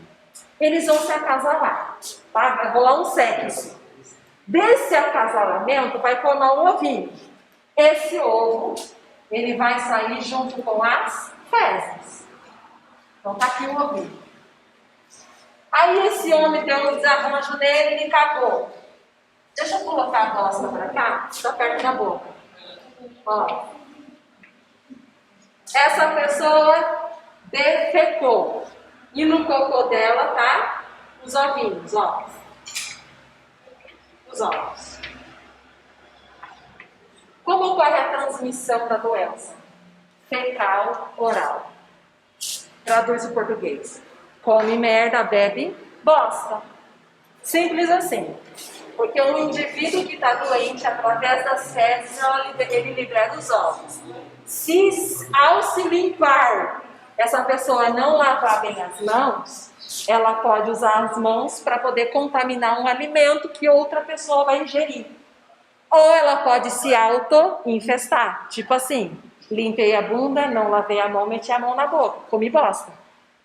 Eles vão se acasalar, tá? Vai rolar um sexo. Desse acasalamento vai formar um ovinho. Esse ovo, ele vai sair junto com as fezes. Então tá aqui o ovinho. Aí esse homem deu um desarranjo nele e cagou. Deixa eu colocar a bosta para cá, está perto da boca. Ó. Essa pessoa defecou. E no cocô dela tá os ovinhos, ó. Os ovos. Como ocorre a transmissão da doença? Fecal oral. Traduz o português. Come merda, bebe bosta. Simples assim. Porque o indivíduo que está doente, através das fezes, ele libera os ovos. Se ao se limpar, essa pessoa não lavar bem as mãos, ela pode usar as mãos para poder contaminar um alimento que outra pessoa vai ingerir. Ou ela pode se auto-infestar. Tipo assim, limpei a bunda, não lavei a mão, meti a mão na boca, comi bosta.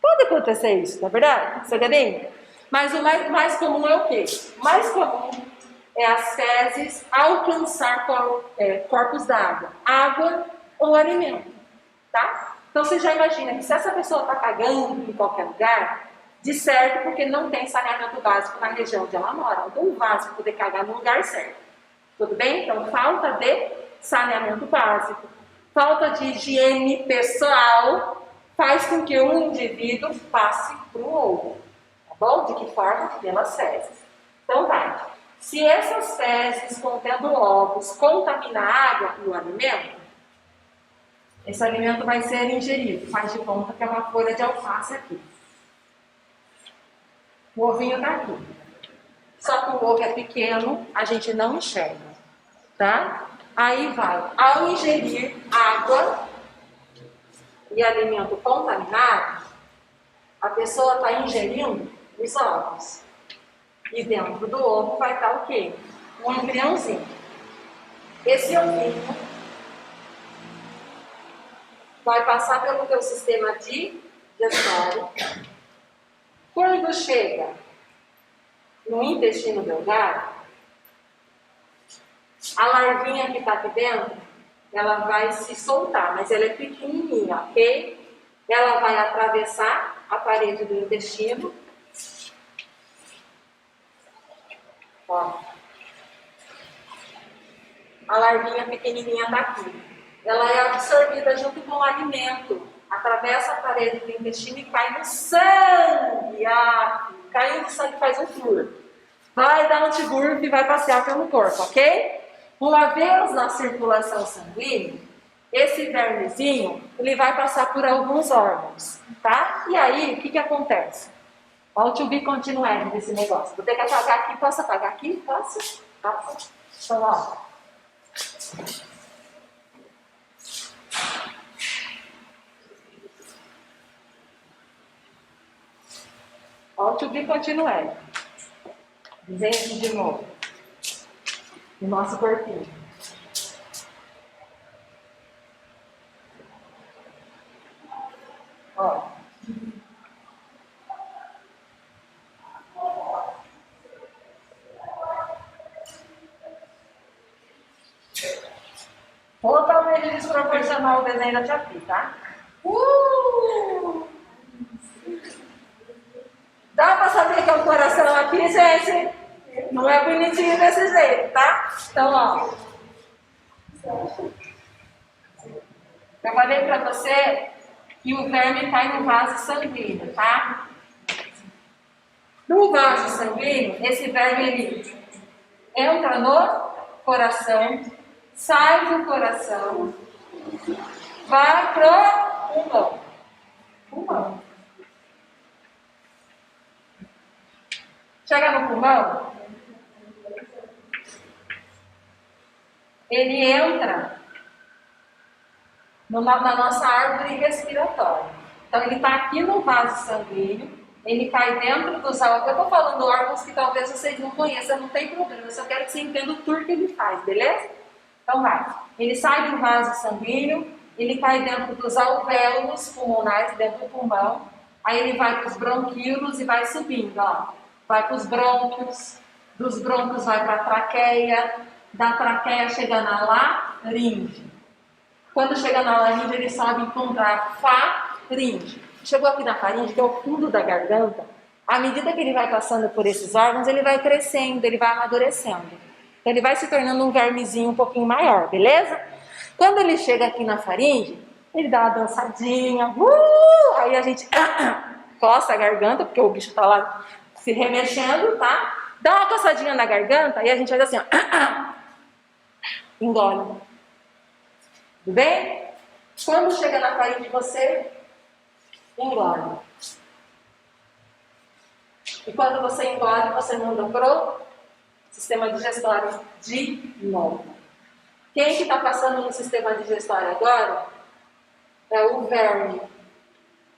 Pode acontecer isso, não é verdade? Segredinho? Mas o mais comum é o quê? O mais comum é as fezes alcançar corpos d'água, água ou alimento, tá? Então você já imagina que se essa pessoa está cagando em qualquer lugar, de certo porque não tem saneamento básico na região onde ela mora, não tem um vaso para poder cagar no lugar certo. Tudo bem? Então falta de saneamento básico, falta de higiene pessoal faz com que um indivíduo passe para o outro. Bom? De que forma? Pelas fezes. Então vai. Se essas fezes contendo ovos contaminam a água e o alimento, esse alimento vai ser ingerido. Faz de conta que é uma folha de alface aqui. O ovinho está aqui. Só que o ovo é pequeno, a gente não enxerga. Tá? Aí vai. Ao ingerir água e alimento contaminado, a pessoa está ingerindo os ovos. E dentro do ovo vai estar o quê? Um embriãozinho. Esse ovinho vai passar pelo teu sistema digestório. Quando chega no intestino delgado, a larvinha que está aqui dentro, ela vai se soltar, mas ela é pequenininha, ok? Ela vai atravessar a parede do intestino. Ó. A larvinha pequenininha está aqui. Ela é absorvida junto com o alimento. Atravessa a parede do intestino e cai no sangue. Caindo no sangue faz um furo. Vai dar antiburro e vai passear pelo corpo, ok? Uma vez na circulação sanguínea, esse vermezinho, ele vai passar por alguns órgãos, tá? E aí, o que acontece? Olha o to be continued desse negócio. Vou ter que apagar aqui. Posso apagar aqui? Posso? Posso? Então, ó. Olha o to be continued. Desenho aqui de novo. O nosso corpinho. Ó. Totalmente desproporcional o desenho da tia Pi, tá? Dá pra saber que é o coração aqui, gente? Não é bonitinho desse jeito, tá? Então, ó. Eu falei pra você que o verme cai no vaso sanguíneo, tá? No vaso sanguíneo, esse verme ele entra no coração, sai do coração, vai pro pulmão. Pulmão. Chega no pulmão, ele entra na nossa árvore respiratória. Então, ele está aqui no vaso sanguíneo, ele cai dentro dos órgãos. Eu estou falando órgãos que talvez vocês não conheçam, não tem problema, eu só quero que você entenda o tour que ele faz, beleza? Então, vai. Ele sai do vaso sanguíneo, ele cai dentro dos alvéolos pulmonares, dentro do pulmão, aí ele vai para os bronquíolos e vai subindo, ó. Vai para os brônquios, dos brônquios vai para a traqueia, da traqueia chega na laringe. Quando chega na laringe, ele sobe e encontra a faringe. Chegou aqui na faringe, que é o fundo da garganta, à medida que ele vai passando por esses órgãos, ele vai crescendo, ele vai amadurecendo. Então, ele vai se tornando um vermezinho um pouquinho maior, beleza? Quando ele chega aqui na faringe, ele dá uma dançadinha, aí a gente coça a garganta, porque o bicho está lá se remexendo, tá? Dá uma coçadinha na garganta e a gente faz assim, ó. Engole. Tudo bem? Quando chega na faringe, você engole. E quando você engole, você manda pro sistema digestório de novo. Quem que está passando no sistema digestório agora é o verme,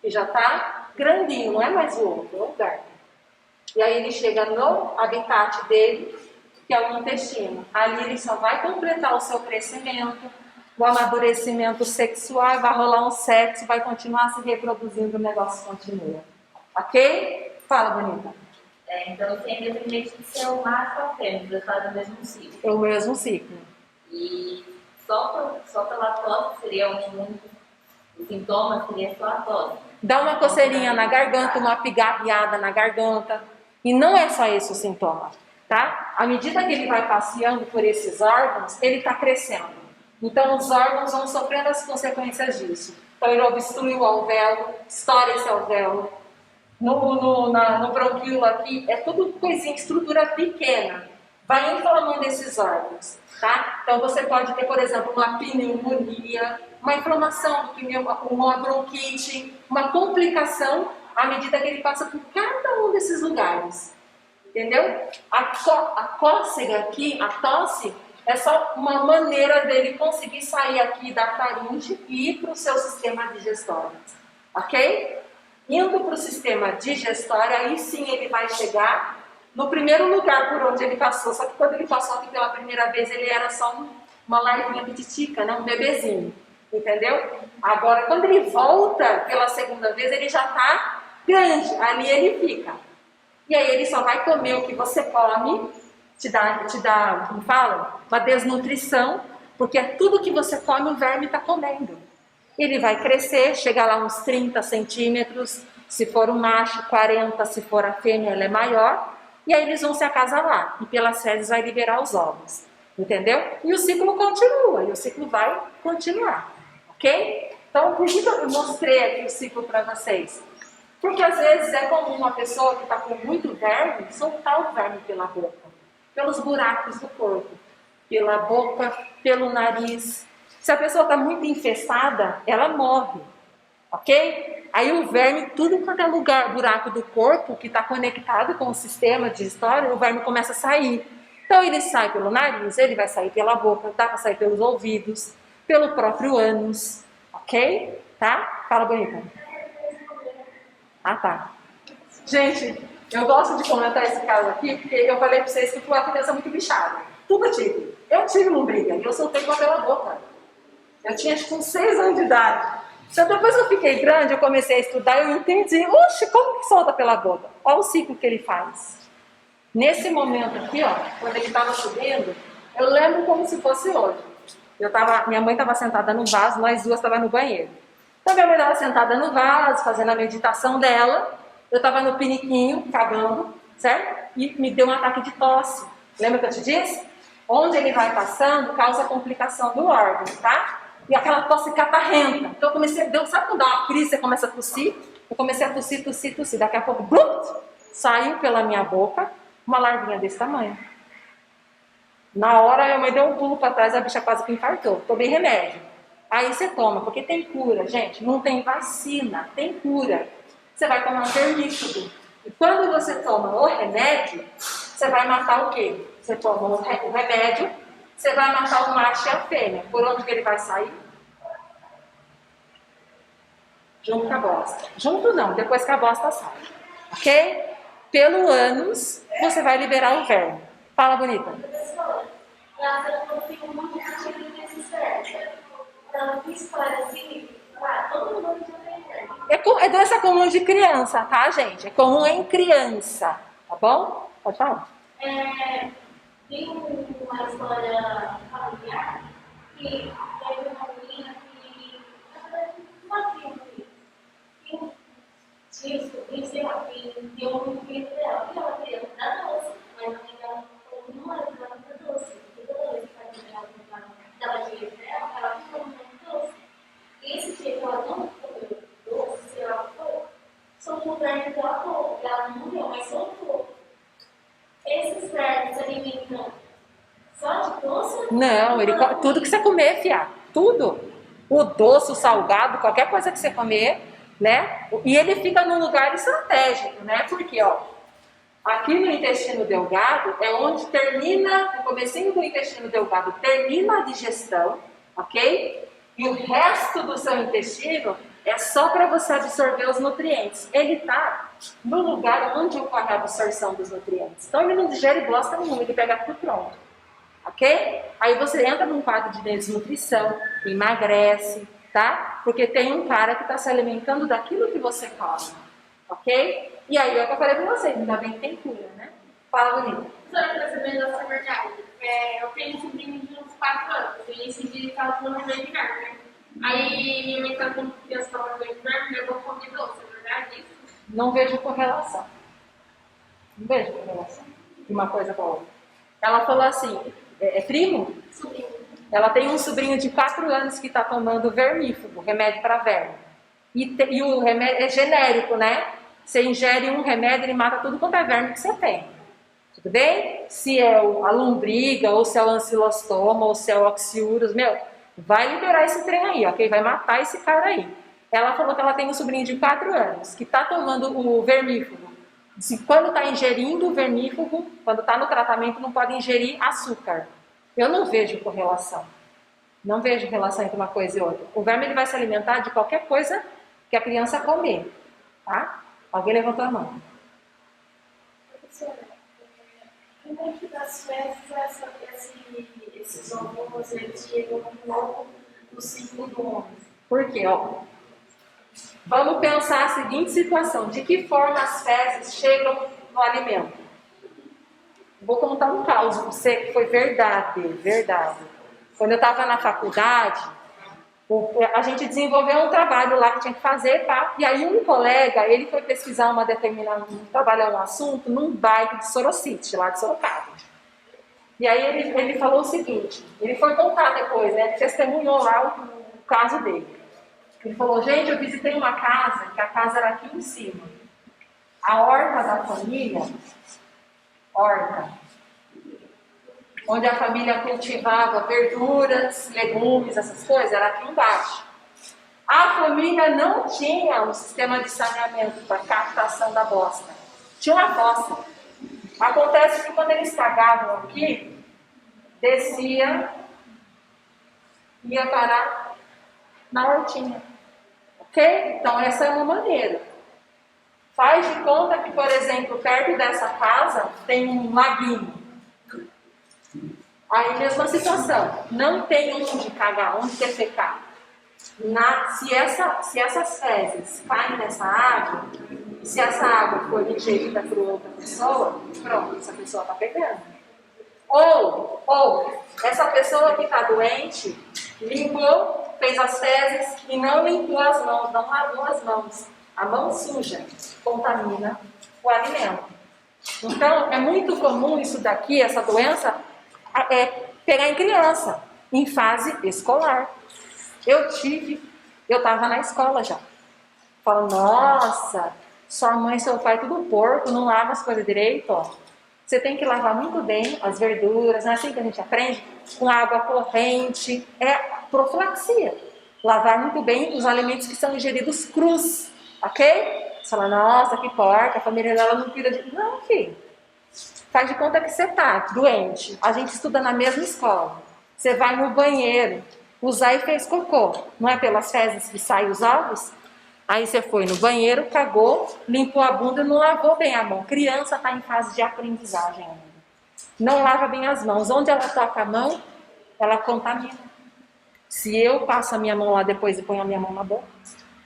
que já está grandinho, não é mais o outro, é o verme. E aí ele chega no habitat dele, que é o intestino. Ali ele só vai completar o seu crescimento, o amadurecimento sexual, vai rolar um sexo, vai continuar se reproduzindo, o negócio continua. Ok? Fala, bonita. Então, sem independente de ser o macho ou a fêmea, eles fazem o mesmo ciclo. É o mesmo ciclo. E só pela tosse seria o sintoma seria só a tosse. Dá uma coceirinha na garganta, uma pigarreada na garganta. E não é só esse o sintoma, tá? À medida que ele vai passeando por esses órgãos, ele está crescendo. Então, os órgãos vão sofrendo as consequências disso. Então, ele obstrui o alvéolo, estoura esse alvéolo. No bronquíolo aqui, é tudo coisinha, estrutura pequena. Vai inflamando esses órgãos, tá? Então, você pode ter, por exemplo, uma pneumonia, uma inflamação do pneu, uma bronquite, uma complicação à medida que ele passa por cada um desses lugares. Entendeu? A cócega aqui, a tosse, é só uma maneira dele conseguir sair aqui da faringe e ir para o seu sistema digestório. Ok? Indo para o sistema digestório, aí sim ele vai chegar no primeiro lugar por onde ele passou. Só que quando ele passou aqui pela primeira vez, ele era só uma larvinha pititica, né? Um bebezinho. Entendeu? Agora, quando ele volta pela segunda vez, ele já está grande. Ali ele fica. E aí ele só vai comer o que você come, te dá, como fala? Uma desnutrição. Porque é tudo que você come, o verme está comendo. Ele vai crescer, chegar lá uns 30 centímetros, se for um macho, 40, se for a fêmea, ela é maior, e aí eles vão se acasalar, e pelas fezes vai liberar os ovos, entendeu? E o ciclo continua, e o ciclo vai continuar, ok? Então, por que eu mostrei aqui o ciclo para vocês? Porque às vezes é comum uma pessoa que está com muito verme, soltar o verme pela boca, pelos buracos do corpo, pela boca, pelo nariz. Se a pessoa está muito infestada, ela morre, ok? Aí o verme, tudo quanto é lugar, buraco do corpo que está conectado com o sistema de história, o verme começa a sair. Então ele sai pelo nariz, ele vai sair pela boca, dá para sair pelos ouvidos, pelo próprio ânus, ok? Tá? Fala bonita. Ah, tá. Gente, eu gosto de comentar esse caso aqui, porque eu falei para vocês que fui uma criança muito bichada. Tudo eu tive. Eu tive lombriga e eu soltei pela boca. Eu tinha acho que uns 6 anos de idade. Então depois que eu fiquei grande, eu comecei a estudar e eu entendi. Oxe, como que solta pela boca? Olha o ciclo que ele faz. Nesse momento aqui, ó, quando ele estava subindo, eu lembro como se fosse hoje. Minha mãe estava sentada no vaso, nós duas estávamos no banheiro. Então minha mãe estava sentada no vaso, fazendo a meditação dela. Eu estava no piniquinho, cagando, certo? E me deu um ataque de tosse. Lembra que eu te disse? Onde ele vai passando, causa complicação do órgão, tá? E aquela tosse catarrenta. Então eu comecei, sabe quando dá uma crise, você começa a tossir? Eu comecei a tossir. Daqui a pouco, blup, saiu pela minha boca uma larvinha desse tamanho. Na hora, minha mãe deu um pulo para trás, a bicha quase que infartou. Tomei remédio. Aí você toma, porque tem cura, gente. Não tem vacina, tem cura. Você vai tomar um vermífugo. E quando você toma o remédio, você vai matar o quê? Você toma o remédio, você vai matar o macho e a fêmea. Por onde que ele vai sair? Junto com a bosta. Junto não, depois que a bosta sai. Ok? Pelo ânus, você vai liberar o verme. Fala, bonita. Eu tenho um monte de sentido nesse certo. Então, história assim, todo mundo já tem verme. É doença comum de criança, tá, gente? É comum em criança, tá bom? Pode falar. Tem uma história familiar que teve uma menina que, na verdade, uma prima que tinha sobrinho, sei lá, que deu um filho dela. E ela queria dar doce, mas a mãe dela falou que não era para dar doce. Porque toda vez que a mãe dela dava dinheiro para ela, ela ficou comendo doce. E esse dia que ela não comeu doce, sei lá o que foi, soltou o verme pela boca. Ela não morreu, mas soltou. Esses vermes se alimentam só de doce? Não, tudo que você comer, fiado. Tudo. O doce, o salgado, qualquer coisa que você comer, né? E ele fica num lugar estratégico, né? Porque, ó, aqui no intestino delgado é onde termina, no comecinho do intestino delgado, termina a digestão, ok? E o resto do seu intestino é só para você absorver os nutrientes. Ele está no lugar onde ocorre a absorção dos nutrientes. Então ele não digere bosta nenhuma, ele pega tudo pronto. Ok? Aí você entra num quadro de desnutrição, emagrece, tá? Porque tem um cara que está se alimentando daquilo que você come. Ok? E aí é o que eu falei para vocês, ainda bem que tem cura, né? Fala, bonita. Só para saber dessa verdade, eu tenho um sobrinho de uns 4 anos, e esse dia ele estava tomando remédio de verme, né? Aí minha mãe estava com criança estava tomando remédio de verme, levou comer doce, é verdade isso? Não vejo correlação. Não vejo correlação de uma coisa com a outra. Ela falou assim, é primo? Sobrinho. Ela tem um sobrinho de 4 anos que está tomando vermífugo, remédio para verme. E o remédio é genérico, né? Você ingere um remédio, ele mata tudo quanto é verme que você tem. Tudo bem? Se é a lombriga, ou se é o ancilostoma, ou se é o oxiurus, vai liberar esse trem aí, ok? Vai matar esse cara aí. Ela falou que ela tem um sobrinho de 4 anos, que está tomando o vermífugo. Quando está ingerindo o vermífugo, quando está no tratamento, não pode ingerir açúcar. Eu não vejo correlação. Não vejo relação entre uma coisa e outra. O verme ele vai se alimentar de qualquer coisa que a criança comer. Tá? Alguém levantou a mão. Professora, como é que das fezes esses hormônios eles chegam logo no ciclo do homem? Por quê? Ó, vamos pensar a seguinte situação. De que forma as fezes chegam no alimento? Vou contar um caso para você que foi verdade. Quando eu estava na faculdade, a gente desenvolveu um trabalho lá que tinha que fazer, tá? E aí um colega, ele foi pesquisar trabalhar um assunto num bairro de Sorocity, lá de Sorocaba. E aí ele falou o seguinte, ele foi contar depois, né? Ele testemunhou lá o caso dele. Ele falou, gente, eu visitei uma casa, que a casa era aqui em cima. A horta da família, onde a família cultivava verduras, legumes, essas coisas, era aqui embaixo. A família não tinha um sistema de saneamento para captação da bosta. Tinha uma fossa. Acontece que quando eles cagavam aqui, descia, ia parar na hortinha. Ok? Então essa é uma maneira. Faz de conta que, por exemplo, perto dessa casa tem um laguinho. Aí, mesma situação. Não tem onde cagar, onde defecar. Se essas fezes caem nessa água, se essa água for ingerida por outra pessoa, pronto, essa pessoa está pegando. Ou essa pessoa que está doente limpou, fez as fezes e não limpou as mãos, não lavou as mãos. A mão suja contamina o alimento. Então, é muito comum isso daqui, essa doença, pegar em criança, em fase escolar. Eu estava na escola já. Falo, nossa, sua mãe e seu pai tudo porco, não lava as coisas direito, ó. Você tem que lavar muito bem as verduras, não é assim que a gente aprende? Com água corrente, é profilaxia. Lavar muito bem os alimentos que são ingeridos crus, ok? Você fala, nossa, que porca, a família dela não cuida de... Não, filho. Faz de conta que você está doente. A gente estuda na mesma escola. Você vai no banheiro, usar e fez cocô. Não é pelas fezes que saem os ovos? Aí você foi no banheiro, cagou, limpou a bunda e não lavou bem a mão. Criança está em fase de aprendizagem ainda. Não lava bem as mãos. Onde ela toca a mão, ela contamina. Se eu passo a minha mão lá depois e ponho a minha mão na boca,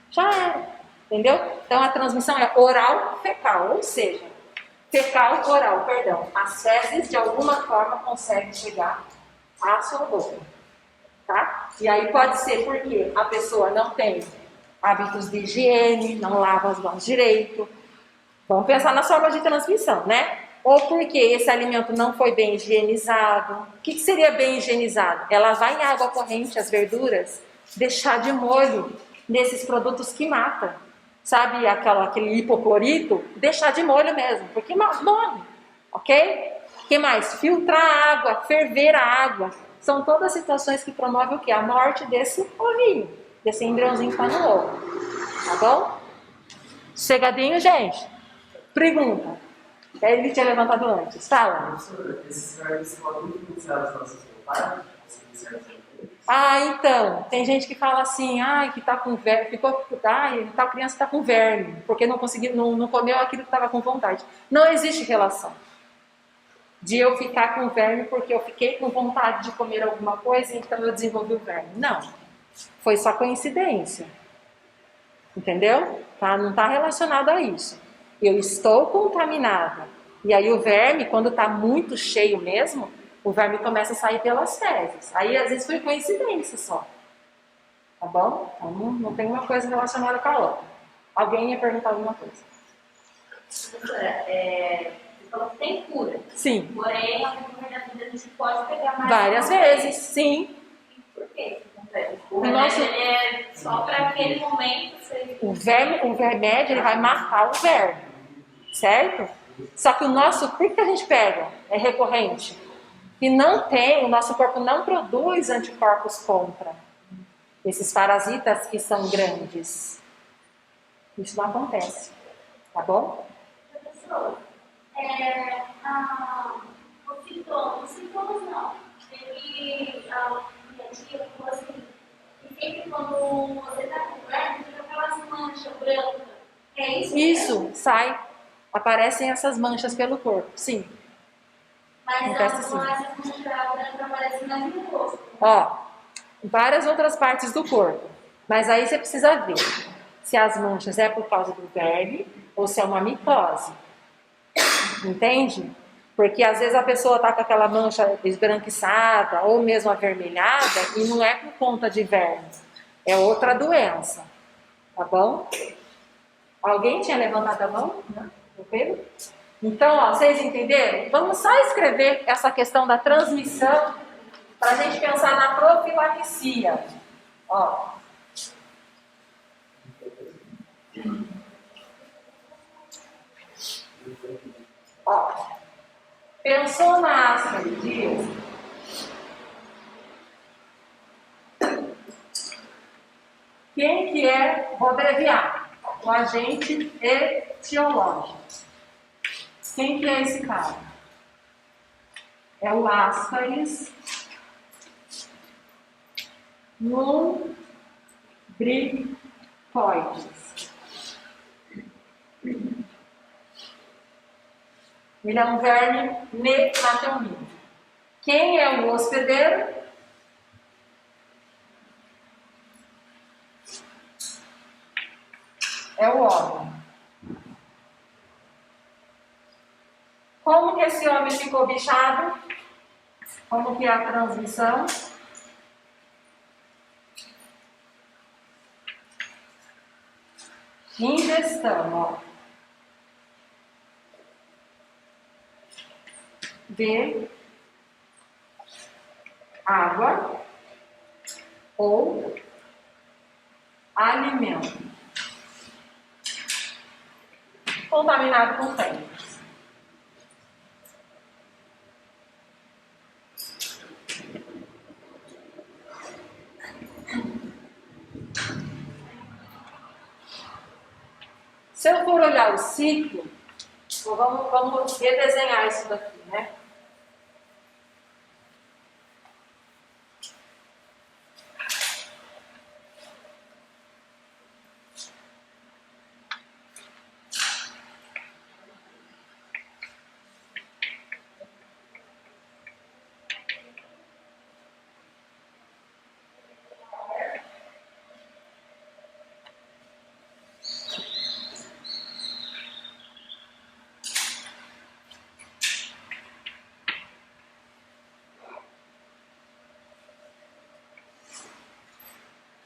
já era. Entendeu? Então a transmissão é oral-fecal, ou seja, fecal-oral, perdão. As fezes de alguma forma conseguem chegar à sua boca. Tá? E aí pode ser porque a pessoa não tem hábitos de higiene, não lava as mãos direito. Vamos pensar nas formas de transmissão, né? Ou porque esse alimento não foi bem higienizado. O que seria bem higienizado? É lavar em água corrente as verduras, deixar de molho nesses produtos que matam. Sabe aquele hipoclorito? Deixar de molho mesmo, porque morre. Ok? O que mais? Filtrar a água, ferver a água. São todas situações que promovem o quê? A morte desse ovinho, desse embriãozinho que está no ovo. Tá bom? Chegadinho, gente? Pergunta. Ele tinha levantado antes. Fala. Esses verbos podem influenciar as nossas vontades? Então, tem gente que fala assim, que tá com verme, tal criança está com verme, porque não comeu aquilo que estava com vontade. Não existe relação de eu ficar com verme porque eu fiquei com vontade de comer alguma coisa, então eu desenvolvi o verme. Não, foi só coincidência. Entendeu? Não está relacionado a isso. Eu estou contaminada. E aí o verme, quando está muito cheio mesmo, o verme começa a sair pelas fezes. Aí às vezes foi coincidência só. Tá bom? Então não tem uma coisa relacionada com a outra. Alguém ia perguntar alguma coisa? Professora, você falou que tem cura. Sim. Porém, ao decorrer da vida a gente pode pegar mais. Várias vezes, sim. Por quê? O nosso- remédio ele é só para aquele momento. O remédio ele vai matar o verme. Certo? Só que por que a gente pega? É recorrente. E o nosso corpo não produz anticorpos contra esses parasitas que são grandes. Isso não acontece. Tá bom? Professor, os sintomas não. Teve minha tia falou assim, que sempre quando você está com verme, fica aquelas manchas brancas. É isso? Isso, sai. Aparecem essas manchas pelo corpo, sim. Mas Acontece essas sim. manchas brancas aparecem mais no rosto. Várias outras partes do corpo. Mas aí você precisa ver se as manchas é por causa do verme ou se é uma micose. Entende? Porque às vezes a pessoa está com aquela mancha esbranquiçada ou mesmo avermelhada e não é por conta de verme, é outra doença, tá bom? Alguém tinha levantado a mão? Não? O Pedro? Então, ó, vocês entenderam? Vamos só escrever essa questão da transmissão para a gente pensar na profilaxia. Ó. Ó. Pensou na ascaridíase? Quem que é, vou abreviar, o agente etiológico. Quem que é esse cara? É o Ascaris lumbricoides. Ele é um verme nemateuminto. Quem é o hospedeiro? É o homem. Como que esse homem ficou bichado? Como que é a transmissão? Ingestão, ó, de água ou alimento contaminado com fezes. Se eu for olhar o ciclo, vamos redesenhar isso daqui, né?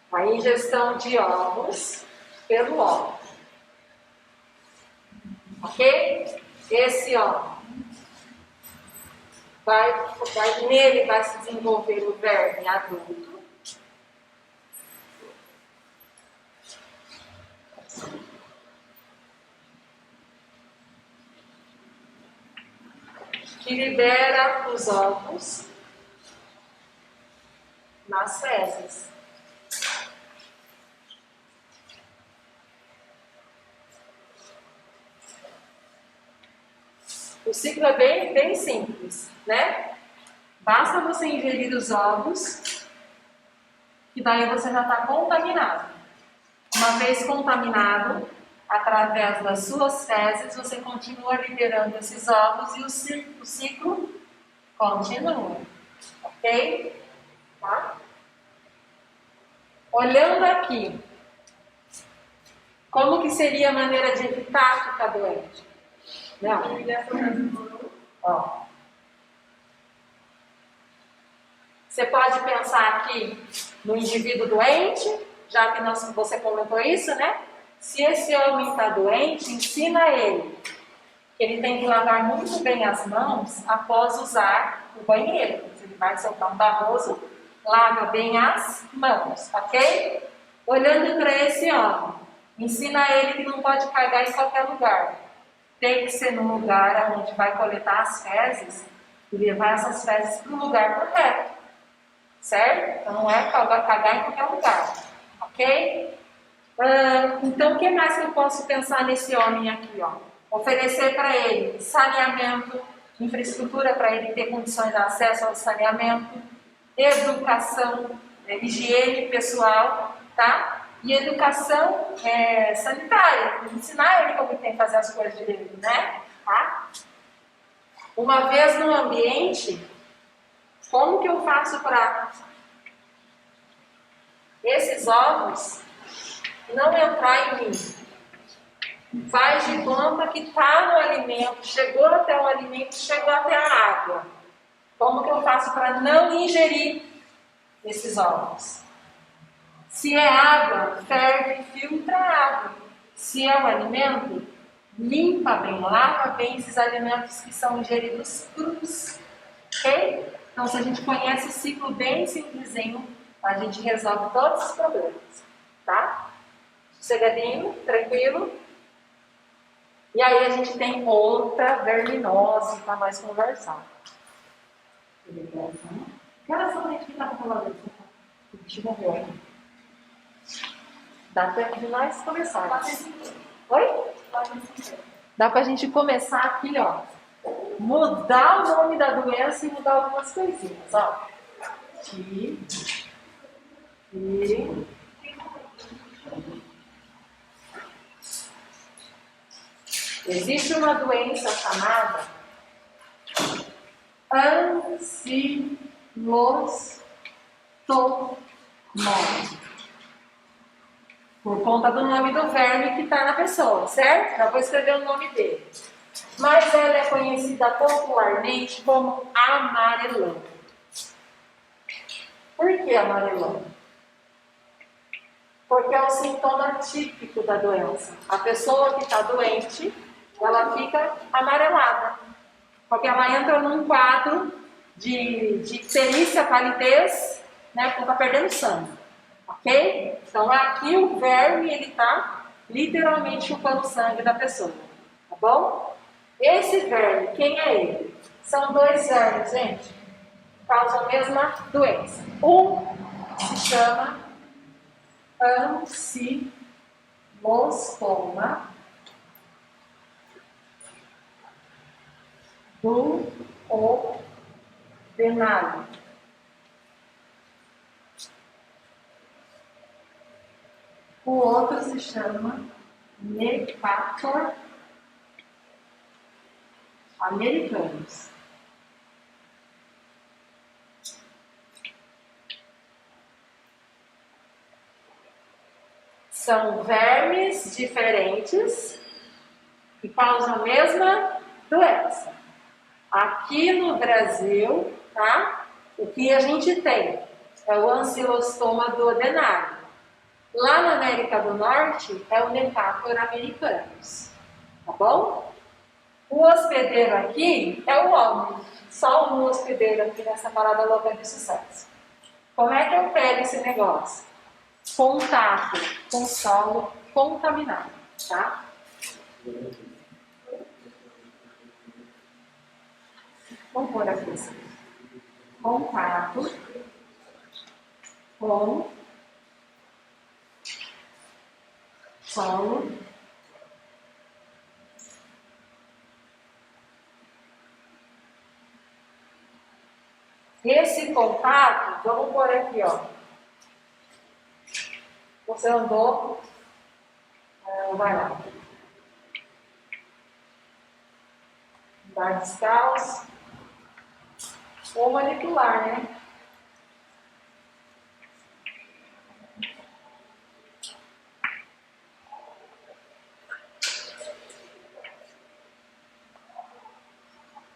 A ingestão de ovos pelo ovo. Ok? Esse ovo nele vai se desenvolver o verme adulto. Que libera os ovos nas fezes. O ciclo é bem simples, né? Basta você ingerir os ovos, que daí você já está contaminado. Uma vez contaminado, através das suas fezes, você continua liberando esses ovos e o ciclo continua. Ok? Tá? Olhando aqui, como que seria a maneira de evitar ficar doente? Não. Ó. Você pode pensar aqui no indivíduo doente, já que você comentou isso, né? Se esse homem está doente, ensina ele que ele tem que lavar muito bem as mãos após usar o banheiro. Se ele vai soltar um barroso, lava bem as mãos, ok? Olhando para esse homem, ensina ele que não pode cagar em qualquer lugar. Tem que ser num lugar onde vai coletar as fezes e levar essas fezes para o lugar correto. Certo? Então não é cagar em qualquer lugar. Ok? Então o que mais que eu posso pensar nesse homem aqui? Ó? Oferecer para ele saneamento, infraestrutura para ele ter condições de acesso ao saneamento, educação, higiene pessoal, tá? E educação sanitária, ensinar ele como tem que fazer as coisas direito, né? Tá? Uma vez no ambiente, como que eu faço para esses ovos não entrar em mim? Faz de conta que está no alimento, chegou até o alimento, chegou até a água. Como que eu faço para não ingerir esses ovos? Se é água, ferve e filtra a água. Se é um alimento, limpa bem, lava bem esses alimentos que são ingeridos crus. Ok? Então, se a gente conhece o ciclo bem simplesinho, a gente resolve todos os problemas. Tá? Sossegadinho, tranquilo. E aí a gente tem outra verminose para nós conversar. Que horas são, gente, que tá falando isso? O bicho morreu aqui. Dá tempo de nós começar. Oi? Dá pra gente começar aqui, ó. Mudar o nome da doença e mudar algumas coisinhas, ó. Existe uma doença chamada ancilostomose. Por conta do nome do verme que está na pessoa, certo? Já vou escrever o nome dele. Mas ela é conhecida popularmente como amarelão. Por que amarelão? Porque é o sintoma típico da doença. A pessoa que está doente, ela fica amarelada. Porque ela entra num quadro de icterícia, palidez, né? Porque está perdendo sangue. Ok? Então aqui o verme, ele está literalmente chupando o sangue da pessoa. Tá bom? Esse verme, quem é ele? São dois vermes, gente. Causam a mesma doença. Um se chama ancilostoma duodenale. O outro se chama Necator americanus. São vermes diferentes que causam a mesma doença. Aqui no Brasil, tá? O que a gente tem é o ancilostoma duodenale. Lá na América do Norte é o Necator americanus. Tá bom? O hospedeiro aqui é o homem. Só um hospedeiro aqui nessa parada louca de sucesso. Como é que eu pego esse negócio? Contato com solo contaminado, tá? Vamos pôr aqui assim. Contato com solo esse contato, vamos pôr aqui, ó. Você andou, vai lá. Andar descalço ou manipular, né?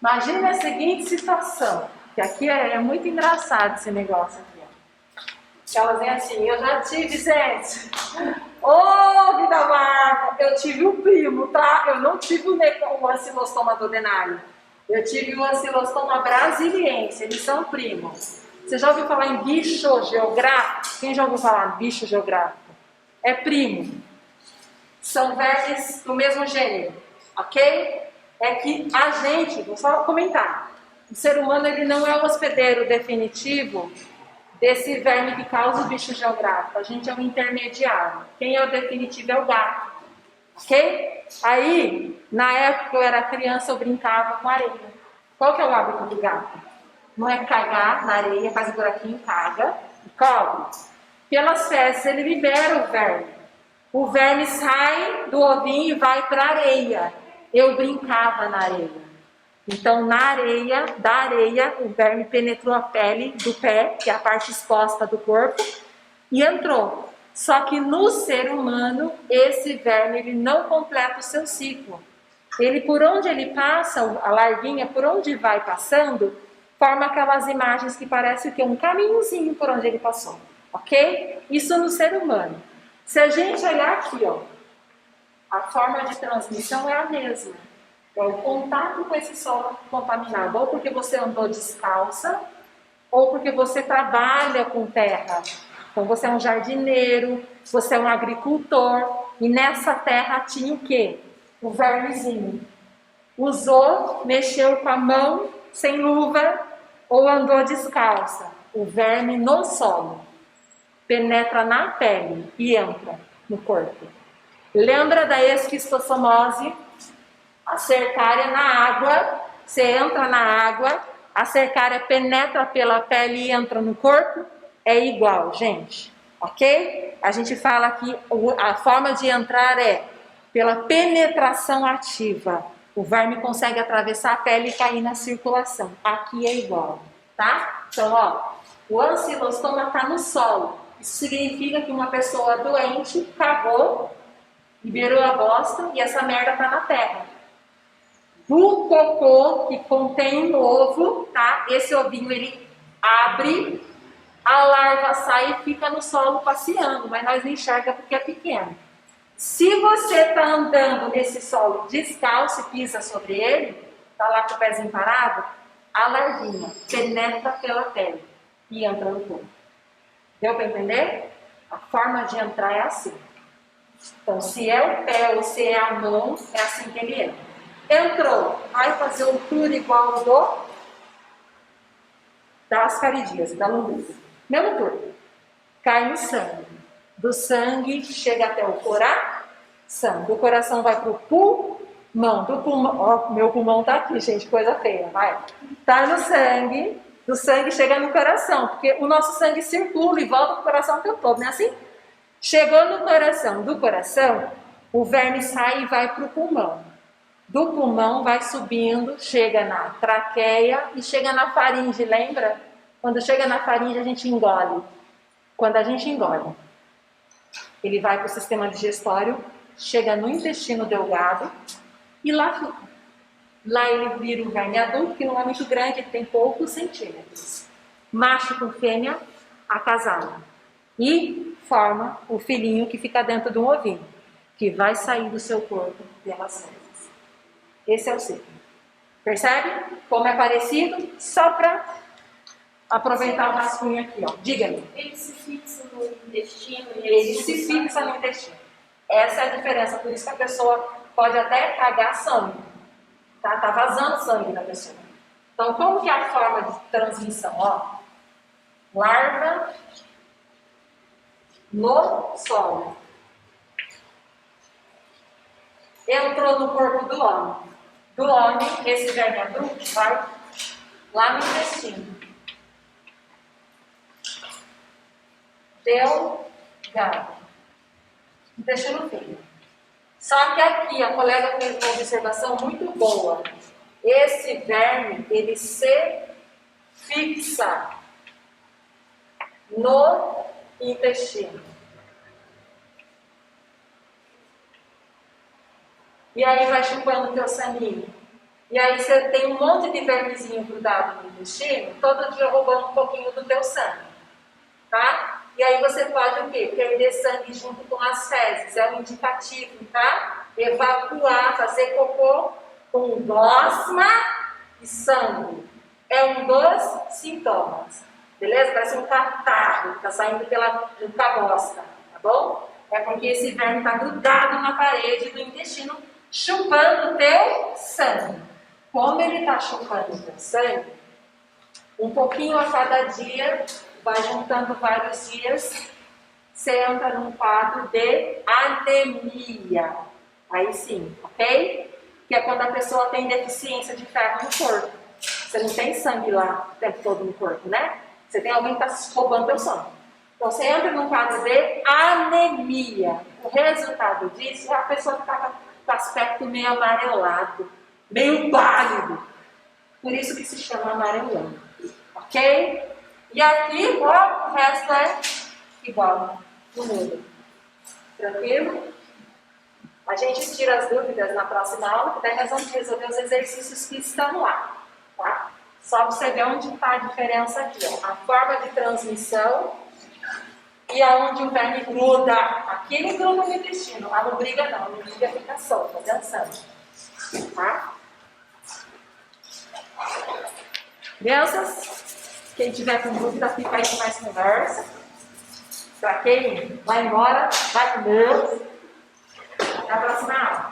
Imagina a seguinte situação, que aqui é muito engraçado esse negócio aqui, ó. Elas vêm assim, eu já tive, gente. Ô, vida marca, eu tive um primo, tá? Eu não tive o ancilostoma duodenale. Eu tive o ancilostoma brasiliense, eles são primos. Você já ouviu falar em bicho geográfico? Quem já ouviu falar em bicho geográfico? É primo. São vermes do mesmo gênero, ok? É que a gente, vou só comentar, o ser humano ele não é o hospedeiro definitivo desse verme que causa o bicho geográfico. A gente é um intermediário. Quem é o definitivo é o gato, ok? Aí, na época que eu era criança, eu brincava com areia. Qual que é o hábito do gato? Não é cagar na areia, faz um buraquinho, caga e cobre. Pelas fezes ele libera o verme. O verme sai do ovinho e vai para a areia. Eu brincava na areia. Então, da areia, o verme penetrou a pele do pé, que é a parte exposta do corpo, e entrou. Só que no ser humano, esse verme ele não completa o seu ciclo. Ele, por onde ele passa, a larvinha, por onde vai passando, forma aquelas imagens que parece que é um caminhozinho por onde ele passou. Ok? Isso no ser humano. Se a gente olhar aqui, ó, a forma de transmissão é a mesma. É o contato com esse solo contaminado. Ou porque você andou descalça, ou porque você trabalha com terra. Então você é um jardineiro, você é um agricultor, e nessa terra tinha o quê? O vermezinho. Usou, mexeu com a mão, sem luva, ou andou descalça. O verme no solo penetra na pele e entra no corpo. Lembra da esquistossomose? A cercária na água, você entra na água, a cercária penetra pela pele e entra no corpo? É igual, gente, ok? A gente fala que a forma de entrar é pela penetração ativa. O verme consegue atravessar a pele e cair na circulação. Aqui é igual, tá? Então, ó, o ancilostoma está no solo. Isso significa que uma pessoa doente cagou, liberou a bosta e essa merda está na terra. Do cocô que contém um ovo, tá? Esse ovinho ele abre, a larva sai e fica no solo passeando, mas nós não enxerga porque é pequeno. Se você está andando nesse solo descalço e pisa sobre ele, está lá com o pezinho parado, a larvinha penetra pela pele e entra no corpo. Deu para entender? A forma de entrar é assim. Então, se é o pé ou se é a mão, é assim que ele entra. Entrou, vai fazer um tour igual ao da ascaridíase, da lombriga. Mesmo tour. Cai no sangue. Do sangue chega até o coração. Do coração vai para o pulmão. Do pulmão, ó, meu pulmão tá aqui, gente, coisa feia, vai. Tá no sangue, do sangue chega no coração, porque o nosso sangue circula e volta para o coração o tempo todo, não é assim? Chegou no coração, do coração, o verme sai e vai para o pulmão. Do pulmão vai subindo, chega na traqueia e chega na faringe, lembra? Quando chega na faringe a gente engole. Quando a gente engole, ele vai para o sistema digestório, chega no intestino delgado e lá fica. Lá ele vira um verme adulto, que não é muito grande, ele tem poucos centímetros. Macho com fêmea, acasado. E forma o filhinho que fica dentro de um ovinho, que vai sair do seu corpo pelas fezes. Esse é o ciclo. Percebe como é parecido? Só para aproveitar o rascunho aqui, ó. Diga-me. Ele se fixa no intestino. Ele se fixa no intestino. Essa é a diferença. Por isso que a pessoa pode até cagar sangue. Tá vazando sangue da pessoa. Então, como que é a forma de transmissão? Ó, larva no solo. Entrou no corpo do homem. Do homem, esse verme adulto vai lá no intestino. Delgado. Intestino fino. Só que aqui a colega fez uma observação muito boa. Esse verme, ele se fixa no intestino. E aí vai chupando o teu sanguinho. E aí você tem um monte de vermezinho grudado no intestino, todo dia roubando um pouquinho do teu sangue. Tá? E aí você pode o quê? Perder sangue junto com as fezes. É um indicativo, tá? Evacuar, fazer cocô com gosma e sangue. É um dos sintomas. Beleza? Parece um catarro que está saindo junto com a bosta. Tá bom? É porque esse verme está grudado na parede do intestino, chupando o teu sangue. Como ele está chupando o teu sangue, um pouquinho a cada dia, vai juntando vários dias, você entra num quadro de anemia. Aí sim, ok? Que é quando a pessoa tem deficiência de ferro no corpo. Você não tem sangue lá o tempo todo no corpo, né? Você tem alguém que está roubando teu sangue. Então você entra num quadro de anemia. O resultado disso é a pessoa ficar com aspecto meio amarelado, meio pálido. Por isso que se chama amarelão. Ok? E aqui, ó, o resto é igual. no mundo. Tranquilo? A gente tira as dúvidas na próxima aula, que daí nós vamos resolver os exercícios que estão lá. Tá? Só você ver onde está a diferença aqui. Ó. A forma de transmissão e aonde o verme gruda. Aqui ele gruda no intestino, lá não briga não, não briga, fica solto, dançando. Tá? Crianças, quem tiver com dúvida, fica aí com mais conversa. Para quem vai embora, vai comer. Até a próxima aula.